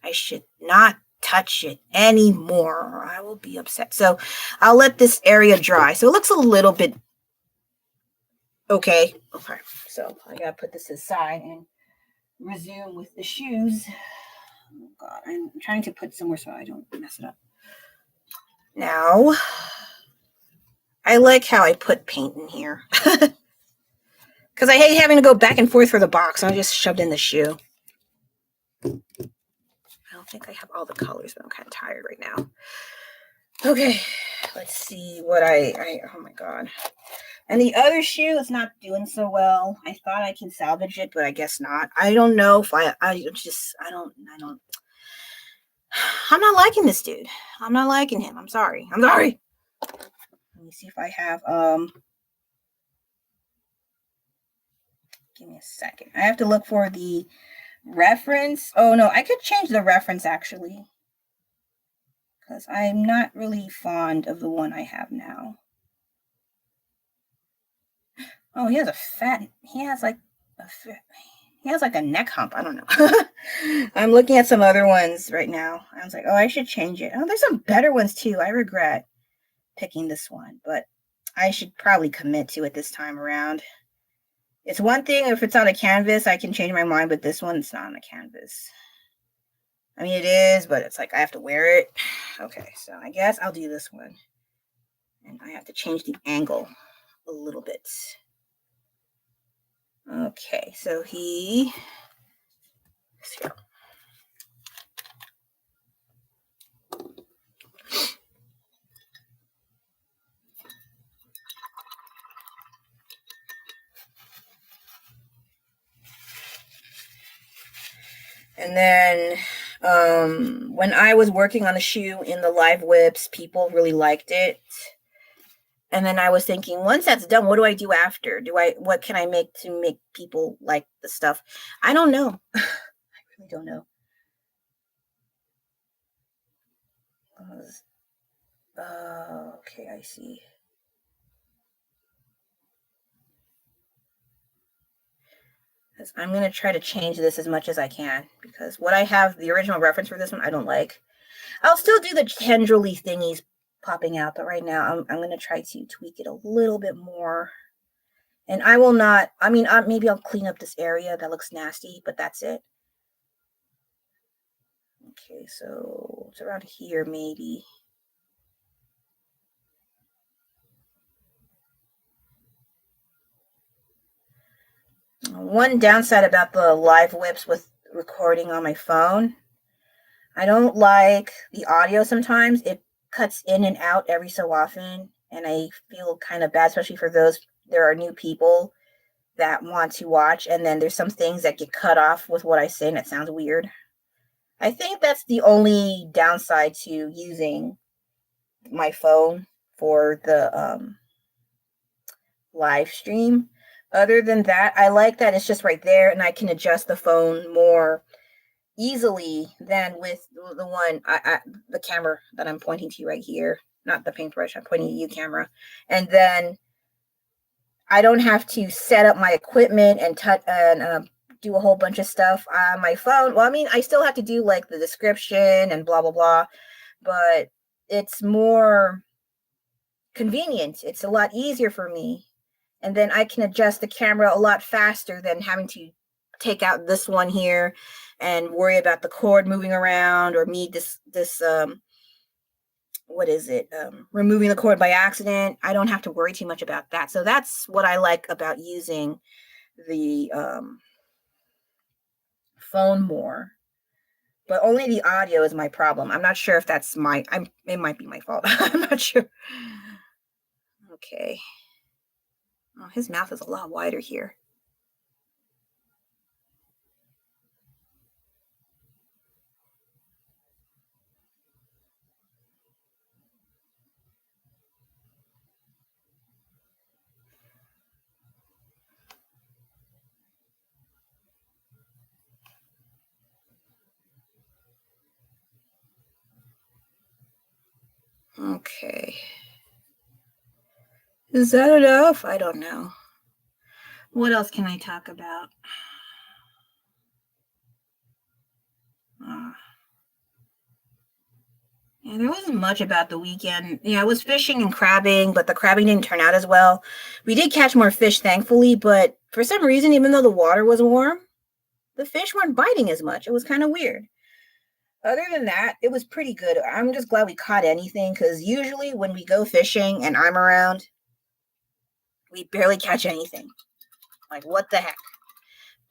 I should not touch it anymore or I will be upset. So I'll let this area dry. So it looks a little bit okay. Okay. So I gotta put this aside and resume with the shoes. Oh God, I'm trying to put somewhere so I don't mess it up. Now, I like how I put paint in here. Because I hate having to go back and forth for the box. I just shoved in the shoe. I don't think I have all the colors, but I'm kind of tired right now. Okay, let's see what oh my God. And the other shoe is not doing so well. I thought I can salvage it, but I guess not. I don't know if I'm not liking this dude. I'm not liking him. I'm sorry. Let me see if I have, give me a second. I have to look for the reference. Oh no, I could change the reference actually, because I'm not really fond of the one I have now. Oh, he has like a neck hump. I don't know. I'm looking at some other ones right now. I was like, oh, I should change it. Oh, there's some better ones too. I regret picking this one, but I should probably commit to it this time around. It's one thing if it's on a canvas, I can change my mind, but this one, it's not on a canvas. I mean, it is, but it's like I have to wear it. Okay, so I guess I'll do this one. And I have to change the angle a little bit. Okay, so let's go. And then when I was working on the shoe in the LiveWIPs, people really liked it. And then I was thinking, once that's done, what do I do after? What can I make to make people like the stuff? I don't know. I really don't know. Okay, I see. I'm going to try to change this as much as I can, because what I have, the original reference for this one, I don't like. I'll still do the tendrily thingies popping out, but right now I'm going to try to tweak it a little bit more. And I will not, maybe I'll clean up this area that looks nasty, but that's it. Okay, so it's around here maybe. One downside about the LiveWIPs with recording on my phone, I don't like the audio sometimes. It cuts in and out every so often, and I feel kind of bad, especially for there are new people that want to watch, and then there's some things that get cut off with what I say, and it sounds weird. I think that's the only downside to using my phone for the live stream. Other than that, I like that it's just right there, and I can adjust the phone more easily than with the one, the camera that I'm pointing to right here. Not the paintbrush, I'm pointing to you, camera. And then I don't have to set up my equipment and do a whole bunch of stuff on my phone. Well, I still have to do like the description and blah, blah, blah, but it's more convenient. It's a lot easier for me. And then I can adjust the camera a lot faster than having to take out this one here and worry about the cord moving around, or me what is it? Removing the cord by accident. I don't have to worry too much about that. So that's what I like about using the phone more. But only the audio is my problem. I'm not sure if that's it might be my fault. I'm not sure. Okay. Oh, his mouth is a lot wider here. Okay. Is that enough? I don't know. What else can I talk about? Yeah, there wasn't much about the weekend. Yeah, I was fishing and crabbing, but the crabbing didn't turn out as well. We did catch more fish, thankfully, but for some reason, even though the water was warm, the fish weren't biting as much. It was kind of weird. Other than that, it was pretty good. I'm just glad we caught anything, because usually when we go fishing and I'm around, we barely catch anything. Like, what the heck?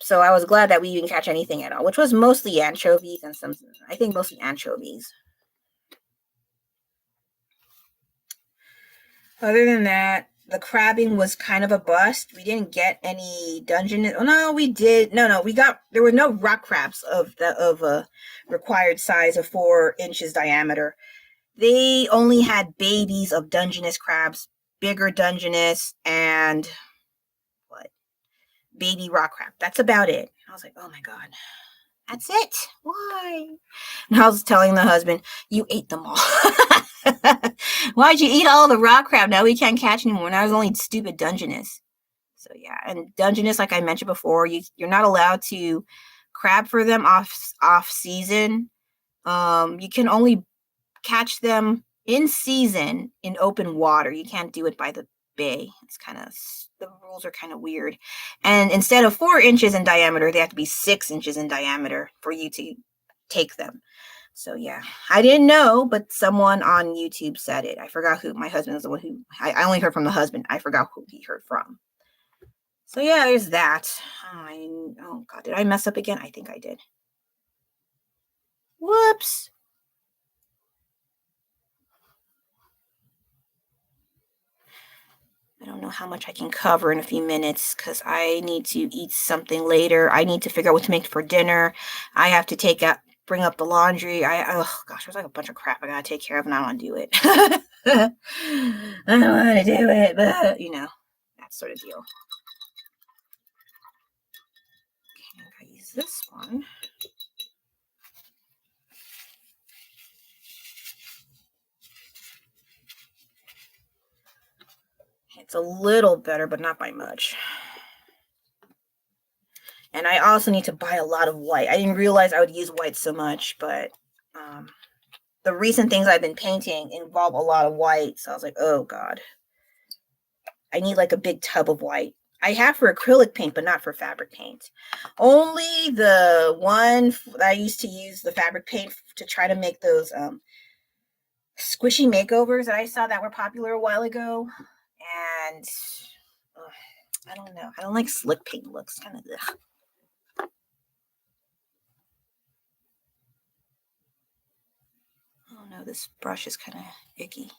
So I was glad that we didn't catch anything at all, which was mostly anchovies and I think mostly anchovies. Other than that, the crabbing was kind of a bust. We didn't get any Dungeness. Oh, no, we did. No, there were no rock crabs of a required size of 4 inches diameter. They only had babies of Dungeness crabs, bigger Dungeness, and baby rock crab. That's about it. I was like, oh my God, that's it. Why? And I was telling the husband, you ate them all. Why'd you eat all the rock crab? Now we can't catch anymore. Now there's only stupid Dungeness. So yeah, and Dungeness, like I mentioned before, you're not allowed to crab for them off season. You can only catch them in season in open water. You can't do it by the bay. It's the rules are kind of weird. And instead of 4 inches in diameter, they have to be 6 inches in diameter for you to take them. So yeah, I didn't know, but someone on YouTube said it. I forgot who. My husband is the one who, I only heard from the husband. I forgot who he heard from. So yeah, there's that. Oh God, did I mess up again? I think I did. Whoops. I don't know how much I can cover in a few minutes, because I need to eat something later. I need to figure out what to make for dinner. I have to bring up the laundry. Oh gosh, there's like a bunch of crap I gotta take care of, and I don't want to do it. I don't want to do it, but that sort of deal. Okay, I gotta use this one. It's a little better, but not by much. And I also need to buy a lot of white. I didn't realize I would use white so much, but the recent things I've been painting involve a lot of white. So I was like, oh God, I need like a big tub of white. I have for acrylic paint, but not for fabric paint. Only the one that I used to use the fabric paint to try to make those squishy makeovers that I saw that were popular a while ago. And I don't know. I don't like slick paint looks. Kind of ugh. Oh no, this brush is kind of icky.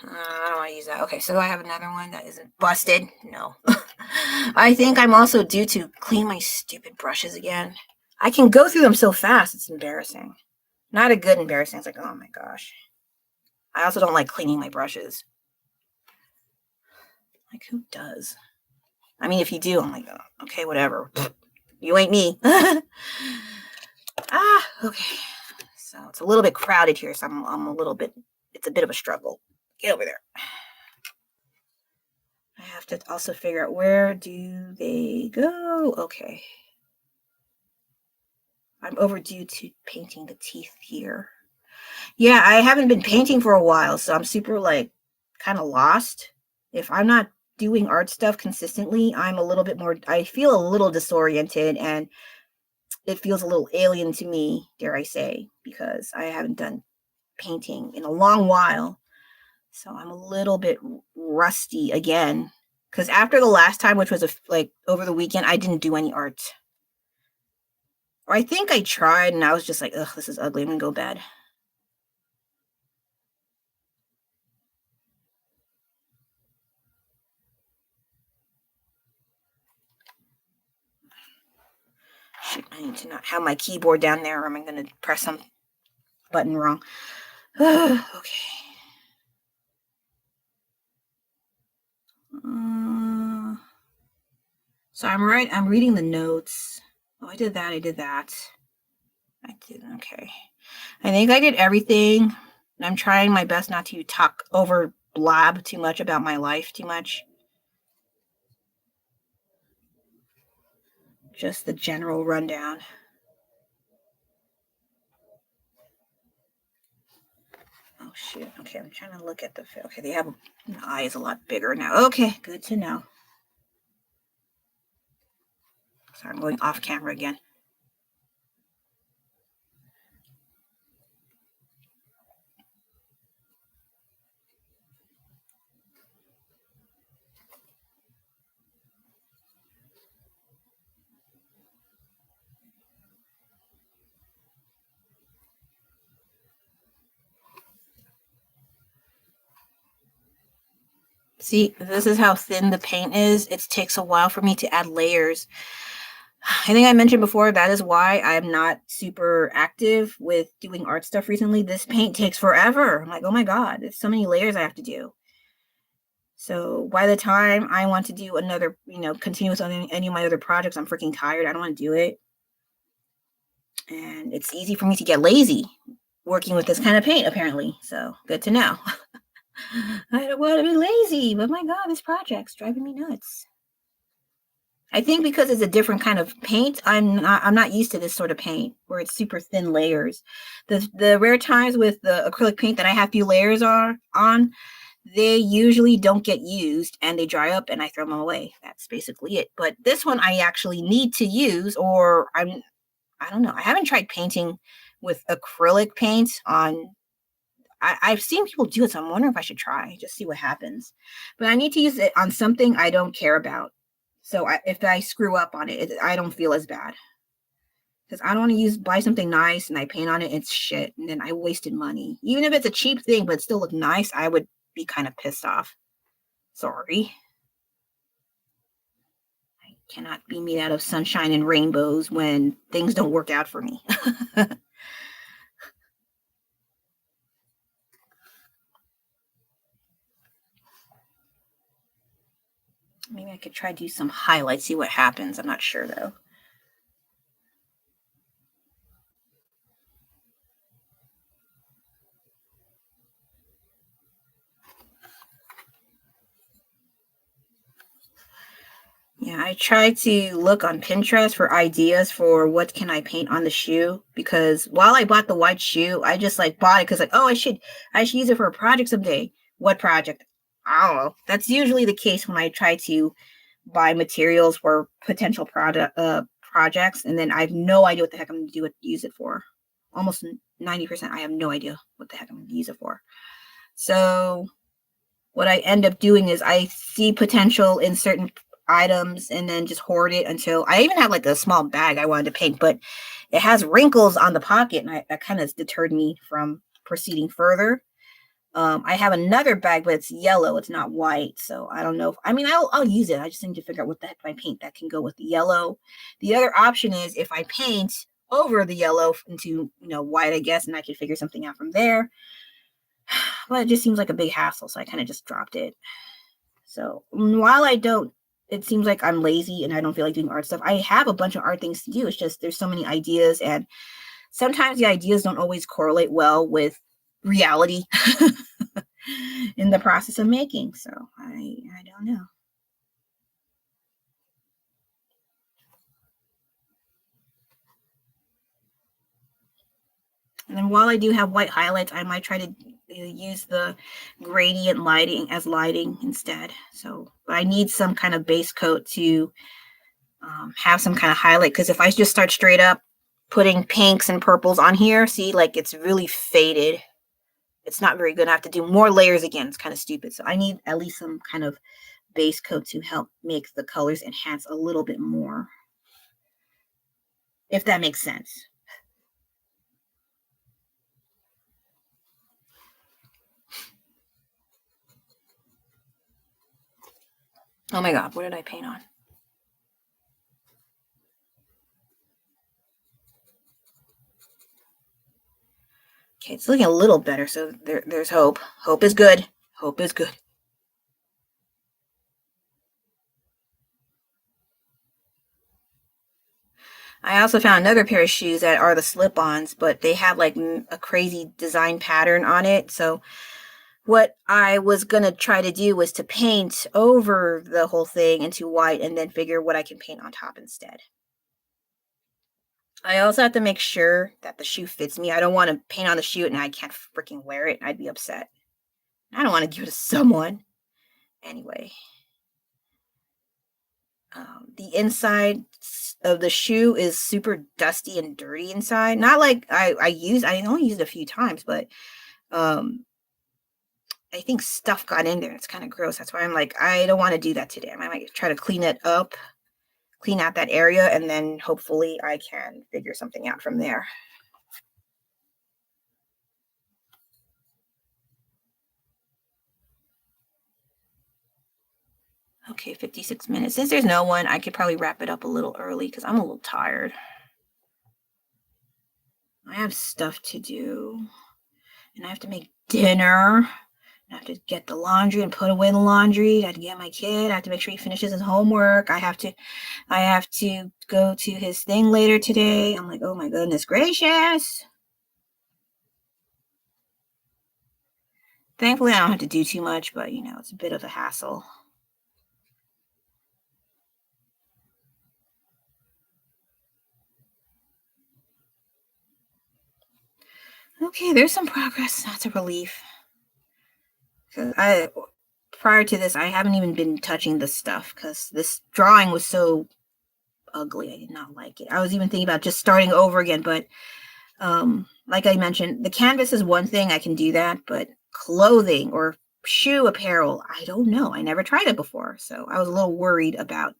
I don't want to use that. Okay, so I have another one that isn't busted. No. I think I'm also due to clean my stupid brushes again. I can go through them so fast, it's embarrassing. Not a good embarrassing. It's like, oh my gosh. I also don't like cleaning my brushes. Like, who does? I mean, if you do, I'm like, oh, okay, whatever. You ain't me. Okay. So it's a little bit crowded here, so it's a bit of a struggle. Get over there. I have to also figure out where do they go. Okay. I'm overdue to painting the teeth here. Yeah, I haven't been painting for a while, so I'm super like kind of lost. If I'm not doing art stuff consistently, I'm a little bit more, I feel a little disoriented and it feels a little alien to me, dare I say, because I haven't done painting in a long while. So I'm a little bit rusty again. Because after the last time, which was like over the weekend, I didn't do any art. Or I think I tried and I was just like, ugh, this is ugly. I'm going to go bed. Shit, I need to not have my keyboard down there or am I going to press some button wrong? Okay. So I'm reading the notes. Oh, I did that. I did. Okay. I think I did everything. I'm trying my best not to talk over blab too much about my life too much. Just the general rundown. Oh, shit. Okay, I'm trying to look at the... Okay, the eye is a lot bigger now. Okay, good to know. Sorry, I'm going off camera again. See, this is how thin the paint is. It takes a while for me to add layers. I think I mentioned before, that is why I'm not super active with doing art stuff recently. This paint takes forever. I'm like, oh my God, there's so many layers I have to do. So by the time I want to do another, continue with any of my other projects, I'm freaking tired. I don't want to do it. And it's easy for me to get lazy working with this kind of paint, apparently. So good to know. I don't want to be lazy, but my God, this project's driving me nuts. I think because it's a different kind of paint, I'm not used to this sort of paint where it's super thin layers. The rare times with the acrylic paint that I have few layers on, they usually don't get used and they dry up and I throw them away. That's basically it. But this one I actually need to use, or I don't know. I haven't tried painting with acrylic paint on. I've seen people do it, so I'm wondering if I should try, just see what happens. But I need to use it on something I don't care about. So if I screw up on it, I don't feel as bad. Because I don't want to buy something nice and I paint on it, it's shit. And then I wasted money. Even if it's a cheap thing, but it still look nice, I would be kind of pissed off. Sorry. I cannot be made out of sunshine and rainbows when things don't work out for me. Maybe I could try to do some highlights, see what happens. I'm not sure, though. Yeah, I tried to look on Pinterest for ideas for what can I paint on the shoe, because while I bought the white shoe, I just bought it because oh, I should use it for a project someday. What project? I don't know. That's usually the case when I try to buy materials for potential projects, and then I have no idea what the heck I'm going to use it for. Almost 90%, I have no idea what the heck I'm going to use it for. So what I end up doing is I see potential in certain items and then just hoard it until I even have a small bag I wanted to paint, but it has wrinkles on the pocket, and that kind of deterred me from proceeding further. I have another bag, but it's yellow. It's not white. So I don't know. I'll use it. I just need to figure out what the heck I paint that can go with the yellow. The other option is if I paint over the yellow into, white, I guess, and I can figure something out from there. But it just seems like a big hassle. So I kind of just dropped it. So while it seems like I'm lazy and I don't feel like doing art stuff, I have a bunch of art things to do. It's just there's so many ideas, and sometimes the ideas don't always correlate well with reality in the process of making. So I don't know. And then while I do have white highlights, I might try to use the gradient lighting as lighting instead. So, but I need some kind of base coat to have some kind of highlight, because if I just start straight up putting pinks and purples on here, see, like it's really faded. It's not very good. I have to do more layers again. It's kind of stupid. So I need at least some kind of base coat to help make the colors enhance a little bit more, if that makes sense. Oh my God, what did I paint on? Okay, it's looking a little better, so there's hope. Hope is good. Hope is good. I also found another pair of shoes that are the slip-ons, but they have like a crazy design pattern on it. So what I was going to try to do was to paint over the whole thing into white and then figure what I can paint on top instead. I also have to make sure that the shoe fits me. I don't want to paint on the shoe and I can't freaking wear it. I'd be upset. I don't want to give it to someone. Anyway. The inside of the shoe is super dusty and dirty inside. Not like I only used it a few times, but um, I think stuff got in there. It's kind of gross. That's why I'm like, I don't want to do that today. I might try to clean it up, clean out that area, and then hopefully I can figure something out from there. Okay, 56 minutes. Since there's no one, I could probably wrap it up a little early because I'm a little tired. I have stuff to do, and I have to make dinner. I have to get the laundry and put away the laundry. I have to get my kid. I have to make sure he finishes his homework. I have to go to his thing later today. I'm like, oh my goodness gracious. Thankfully, I don't have to do too much, but you know, it's a bit of a hassle. Okay, there's some progress. That's a relief. Prior to this, I haven't even been touching this stuff because this drawing was so ugly. I did not like it. I was even thinking about just starting over again, but like I mentioned, the canvas is one thing, I can do that, but clothing or shoe apparel, I don't know. I never tried it before, so I was a little worried about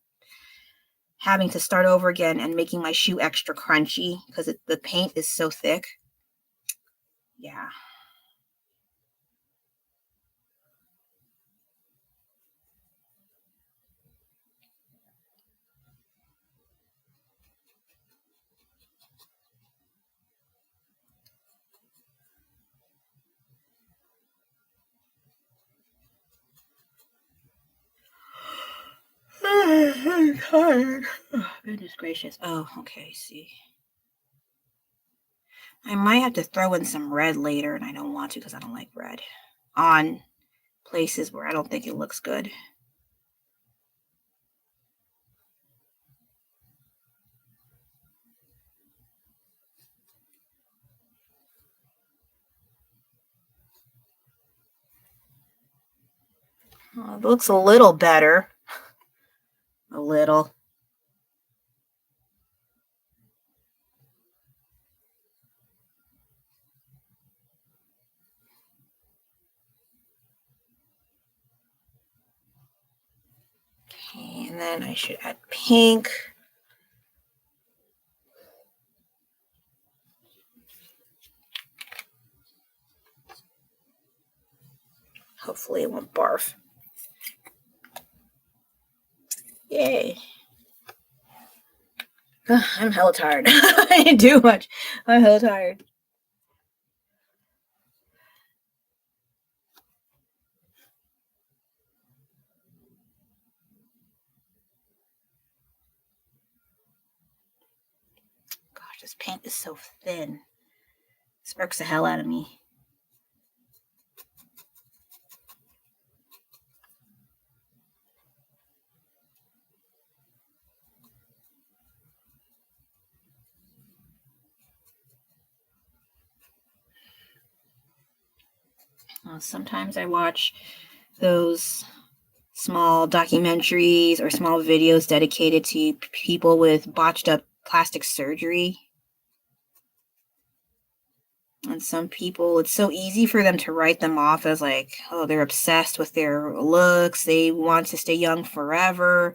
having to start over again and making my shoe extra crunchy because the paint is so thick. Yeah. I'm tired. Oh, goodness gracious. Oh, okay, see. I might have to throw in some red later, and I don't want to because I don't like red on places where I don't think it looks good. Oh, it looks a little better. A little. Okay, and then I should add pink. Hopefully it won't barf. Yay. I'm hella tired. I didn't do much. I'm hella tired. Gosh, this paint is so thin. Sparks the hell out of me. Sometimes I watch those small documentaries or small videos dedicated to people with botched up plastic surgery. And some people, it's so easy for them to write them off as like, oh, they're obsessed with their looks. They want to stay young forever.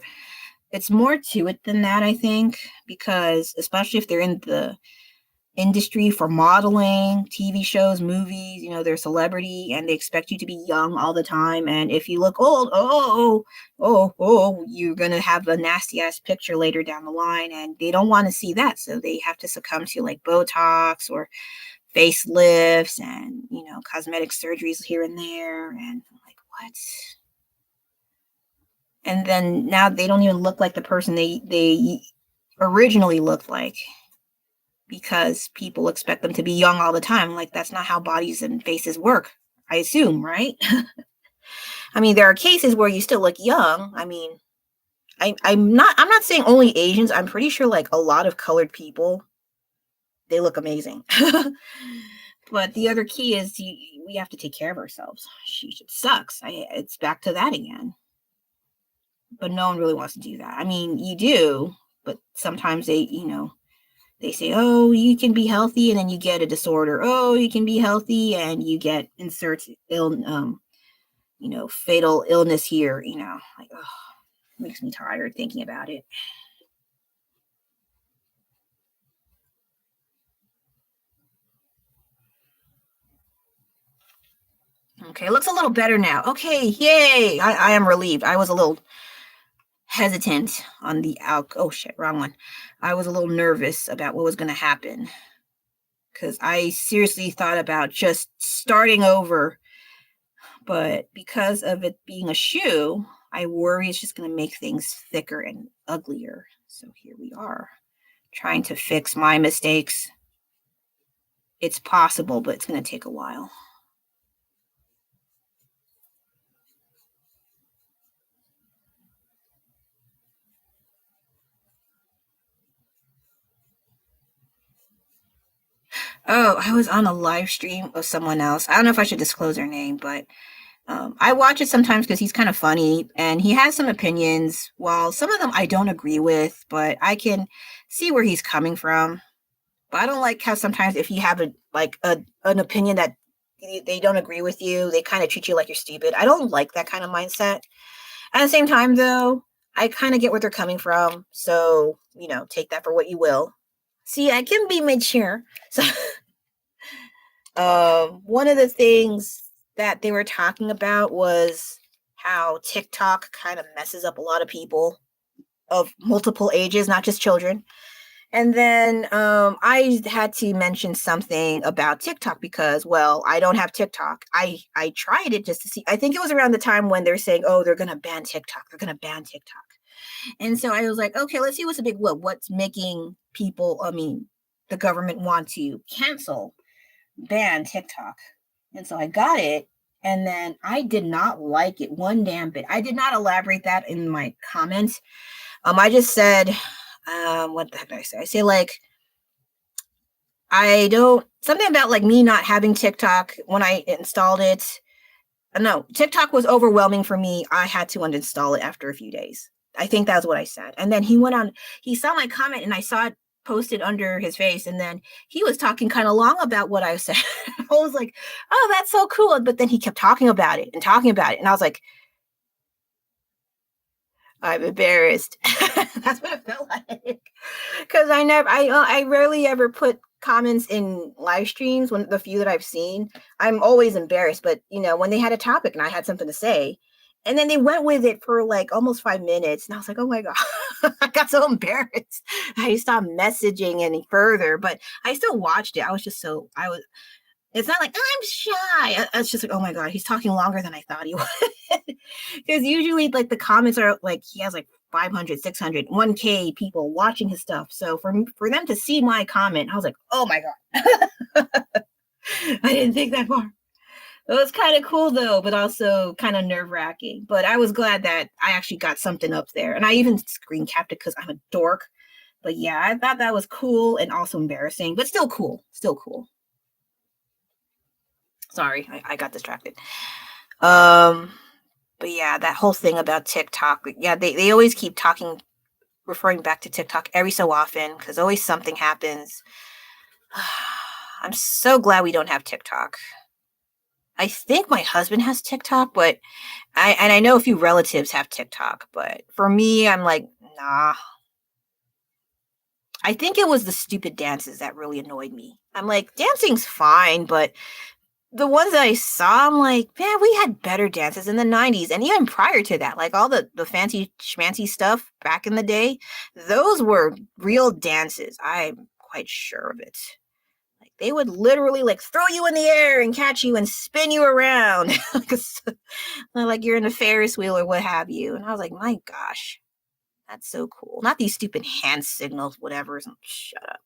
It's more to it than that, I think, because especially if they're in the industry for modeling, TV shows, movies, they're a celebrity and they expect you to be young all the time. And if you look old, you're going to have a nasty ass picture later down the line. And they don't want to see that. So they have to succumb to like Botox or facelifts and, cosmetic surgeries here and there. And I'm like, what? And then now they don't even look like the person they originally looked like, because people expect them to be young all the time. Like, that's not how bodies and faces work, I assume, right? I mean, there are cases where you still look young. I mean, I'm not saying only Asians. I'm pretty sure like a lot of colored people, they look amazing. But the other key is we have to take care of ourselves. Sheesh, it sucks. It's back to that again. But no one really wants to do that. I mean, you do, but sometimes they say, oh, you can be healthy, and then you get a disorder. Oh, you can be healthy, and you get fatal illness here. Like, oh, it makes me tired thinking about it. Okay, it looks a little better now. Okay, yay! I am relieved. I was a little hesitant on the oh shit, wrong one. I was a little nervous about what was going to happen, because I seriously thought about just starting over, but because of it being a shoe, I worry it's just going to make things thicker and uglier. So here we are, trying to fix my mistakes. It's possible, but it's going to take a while. Oh, I was on a live stream of someone else. I don't know if I should disclose their name, but I watch it sometimes because he's kind of funny and he has some opinions. While some of them I don't agree with, but I can see where he's coming from. But I don't like how sometimes if you have an opinion that they don't agree with you, they kind of treat you like you're stupid. I don't like that kind of mindset. At the same time, though, I kind of get where they're coming from. So, take that for what you will. See, I can be mature. So, one of the things that they were talking about was how TikTok kind of messes up a lot of people of multiple ages, not just children. And then I had to mention something about TikTok because, well, I don't have TikTok. I tried it just to see. I think it was around the time when they're saying, oh, they're going to ban TikTok. They're going to ban TikTok. And so I was like, okay, let's see what's the big whoop. What's making people, the government want to ban TikTok. And so I got it. And then I did not like it one damn bit. I did not elaborate that in my comments. I just said, what the heck did I say? I say like, something about like me not having TikTok when I installed it. No, TikTok was overwhelming for me. I had to uninstall it after a few days. I think that's what I said. And then he went on, he saw my comment and I saw it posted under his face. And then he was talking kind of long about what I said. I was like, oh, that's so cool. But then he kept talking about it. And I was like, I'm embarrassed. That's what it felt like. Because I rarely ever put comments in live streams. When the few that I've seen, I'm always embarrassed. But when they had a topic and I had something to say, and then they went with it for like almost 5 minutes, and I was like, oh my god, I got so embarrassed. I stopped messaging any further, but I still watched it. It's not like I'm shy. It's just like, oh my god, he's talking longer than I thought he would. Because usually, like the comments are like he has like 500, 600, 1K people watching his stuff. So for them to see my comment, I was like, oh my god, I didn't think that far. It was kind of cool though, but also kind of nerve wracking. But I was glad that I actually got something up there, and I even screen capped it because I'm a dork. But yeah, I thought that was cool and also embarrassing, but still cool. Still cool. Sorry, I got distracted. But yeah, that whole thing about TikTok. Yeah, they always keep referring back to TikTok every so often because always something happens. I'm so glad we don't have TikTok. I think my husband has TikTok, but I know a few relatives have TikTok, but for me, I'm like, nah. I think it was the stupid dances that really annoyed me. I'm like, dancing's fine, but the ones that I saw, I'm like, man, we had better dances in the 90s and even prior to that. Like all the fancy schmancy stuff back in the day, those were real dances. I'm quite sure of it. Like they would literally like throw you in the air and catch you and spin you around. Like you're in a Ferris wheel or what have you. And I was like, my gosh, that's so cool. Not these stupid hand signals, whatever. Shut up.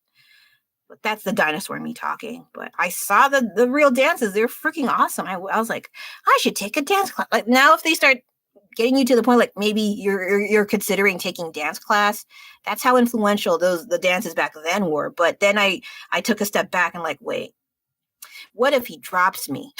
But that's the dinosaur in me talking. But I saw the real dances. They're freaking awesome. I was like, I should take a dance class. Like now, if they start getting you to the point, like maybe you're considering taking dance class, that's how influential the dances back then were. But then I took a step back and like, wait, what if he drops me?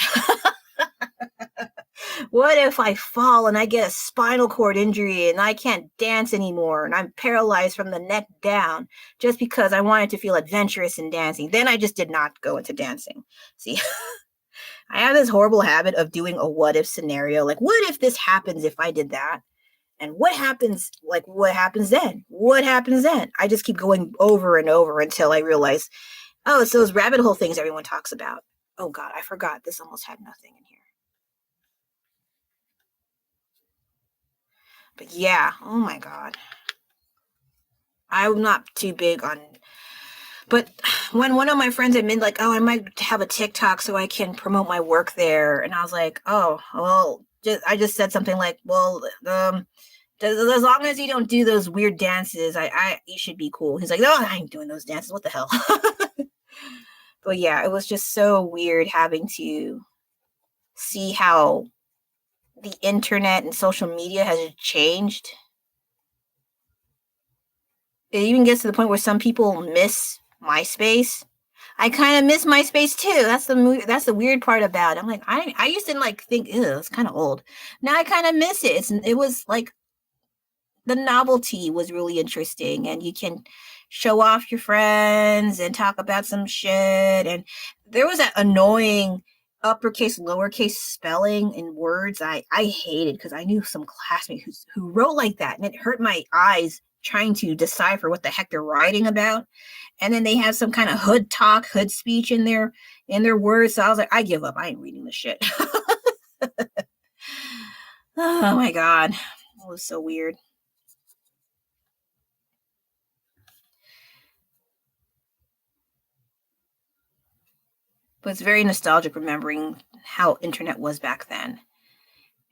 What if I fall and I get a spinal cord injury and I can't dance anymore and I'm paralyzed from the neck down just because I wanted to feel adventurous in dancing? Then I just did not go into dancing. See, I have this horrible habit of doing a what if scenario. Like, what if this happens if I did that? And what happens? Like, what happens then? What happens then? I just keep going over and over until I realize, oh, it's those rabbit hole things everyone talks about. Oh, God, I forgot. This almost had nothing in here. But yeah, oh my God. I'm not too big on, but when one of my friends admitted, like, oh, I might have a TikTok so I can promote my work there, and I was like, oh, well, I just said something like, well, as long as you don't do those weird dances, you should be cool. He's like, no, I ain't doing those dances. What the hell? But yeah, it was just so weird having to see how the internet and social media has changed. It even gets to the point where some people miss MySpace. I kind of miss MySpace too. That's the weird part about it. I'm like, I used to like think, ew, it's kind of old. Now I kind of miss it. It was like the novelty was really interesting, and you can show off your friends and talk about some shit. And there was that annoying uppercase, lowercase spelling in words I hated because I knew some classmates who wrote like that, and it hurt my eyes trying to decipher what the heck they're writing about. And then they have some kind of hood speech in their words. So I was like, I give up. I ain't reading this shit. Oh my God. It was so weird. But it's very nostalgic remembering how internet was back then.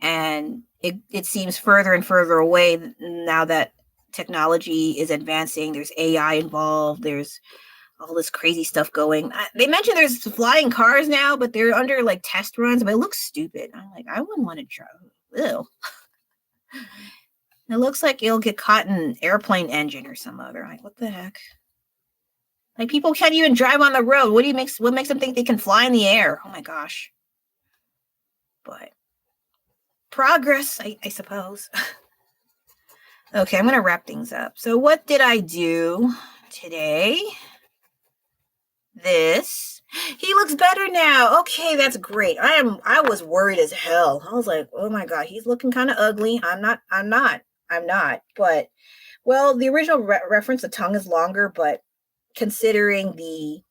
And it seems further and further away now that technology is advancing. There's AI involved. There's all this crazy stuff going. They mentioned there's flying cars now, but they're under like test runs, but it looks stupid. I'm like, I wouldn't want to drive. Ew. It looks like it'll get caught in an airplane engine or some other. Like, what the heck? Like, people can't even drive on the road. What makes them think they can fly in the air? Oh my gosh. But progress, I suppose. Okay, I'm gonna wrap things up. So what did I do today? This. He looks better now. Okay, that's great. I was worried as hell. I was like, oh my God, he's looking kind of ugly. I'm not. But well, the original reference, the tongue is longer, but considering the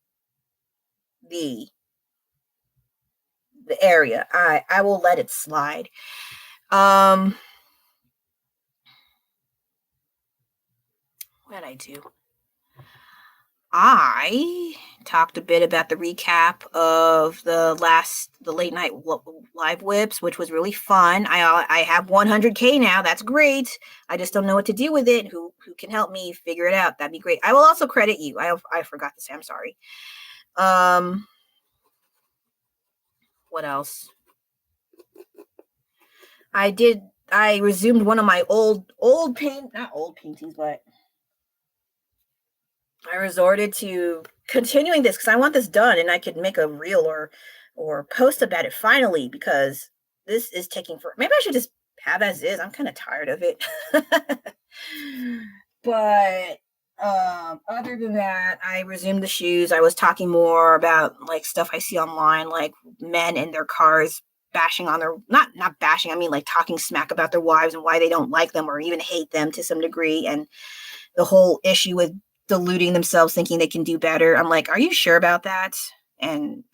area, I will let it slide. What did I do? I talked a bit about the recap of the late night LiveWIPs, which was really fun. I have 100K now. That's great. I just don't know what to do with it. Who can help me figure it out? That'd be great. I will also credit you. I forgot to say. I'm sorry. What else? I resumed one of my not old paintings, but I resorted to continuing this because I want this done and I could make a reel or or post about it finally, because this is taking for, maybe I should just have as is. I'm kind of tired of it. But other than that, I resumed the shoes. I was talking more about like stuff I see online, like men in their cars bashing on their, not bashing, I mean like talking smack about their wives and why they don't like them or even hate them to some degree, and the whole issue with deluding themselves thinking they can do better. I'm like, are you sure about that? And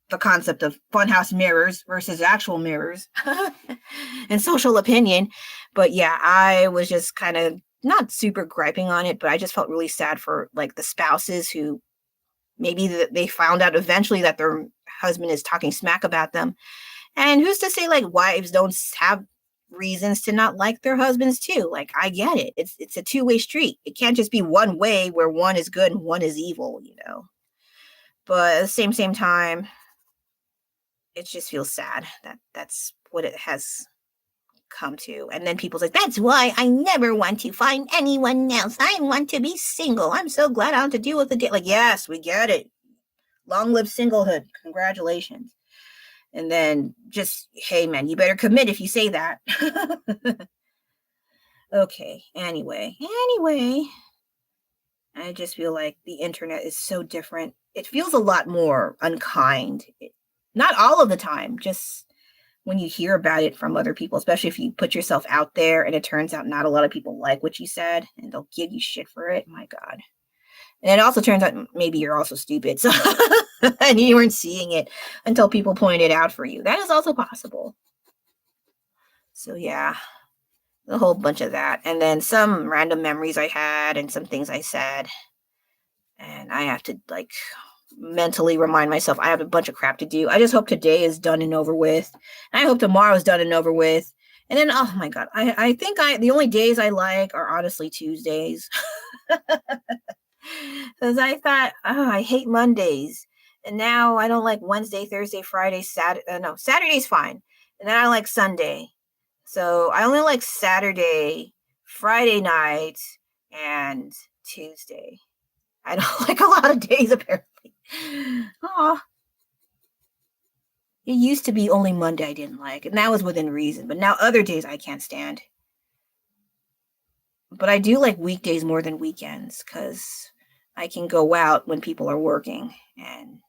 the concept of funhouse mirrors versus actual mirrors and social opinion. But yeah, I was just kind of not super griping on it, but I just felt really sad for like the spouses who maybe they found out eventually that their husband is talking smack about them. And who's to say like wives don't have reasons to not like their husbands too? Like, I get it. It's a two-way street. It can't just be one way where one is good and one is evil, But at the same time, it just feels sad that that's what it has come to. And then people's like, that's why I never want to find anyone else. I want to be single. I'm so glad I don't have to deal with it. Like, yes, we get it. Long live singlehood. Congratulations. And then just, hey, man, you better commit if you say that. Okay. Anyway, I just feel like the internet is so different. It feels a lot more unkind. Not all of the time, just when you hear about it from other people, especially if you put yourself out there and it turns out not a lot of people like what you said and they'll give you shit for it. My God. And it also turns out maybe you're also stupid. So and you weren't seeing it until people pointed it out for you. That is also possible. So yeah, a whole bunch of that. And then some random memories I had and some things I said. And I have to like mentally remind myself I have a bunch of crap to do. I just hope today is done and over with. And I hope tomorrow is done and over with. And then, oh my God, I think the only days I like are honestly Tuesdays. Because I thought, I hate Mondays. And now I don't like Wednesday, Thursday, Friday, Saturday. No, Saturday's fine. And then I like Sunday. So I only like Saturday, Friday night, and Tuesday. I don't like a lot of days, apparently. Oh, it used to be only Monday I didn't like, and that was within reason. But now other days I can't stand. But I do like weekdays more than weekends because I can go out when people are working, and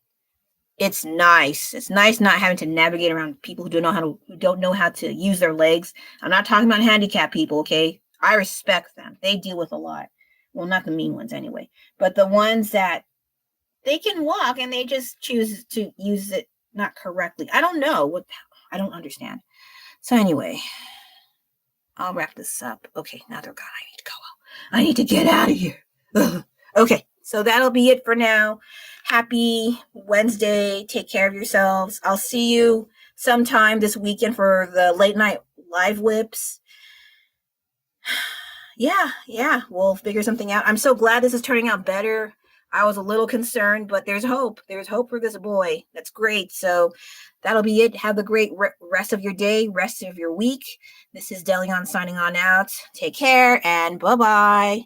it's nice. It's nice not having to navigate around people who don't know how to use their legs. I'm not talking about handicapped people, okay? I respect them. They deal with a lot. Well, not the mean ones anyway, but the ones that they can walk and they just choose to use it not correctly. I don't know I don't understand. So anyway, I'll wrap this up. Okay, now they're gone. I need to go. I need to get out of here. Ugh. Okay, so that'll be it for now. Happy Wednesday. Take care of yourselves. I'll see you sometime this weekend for the late night LiveWIPs. Yeah, we'll figure something out. I'm so glad this is turning out better. I was a little concerned, but there's hope. There's hope for this boy. That's great. So that'll be it. Have a great rest of your day, rest of your week. This is Delion signing on out. Take care and bye-bye.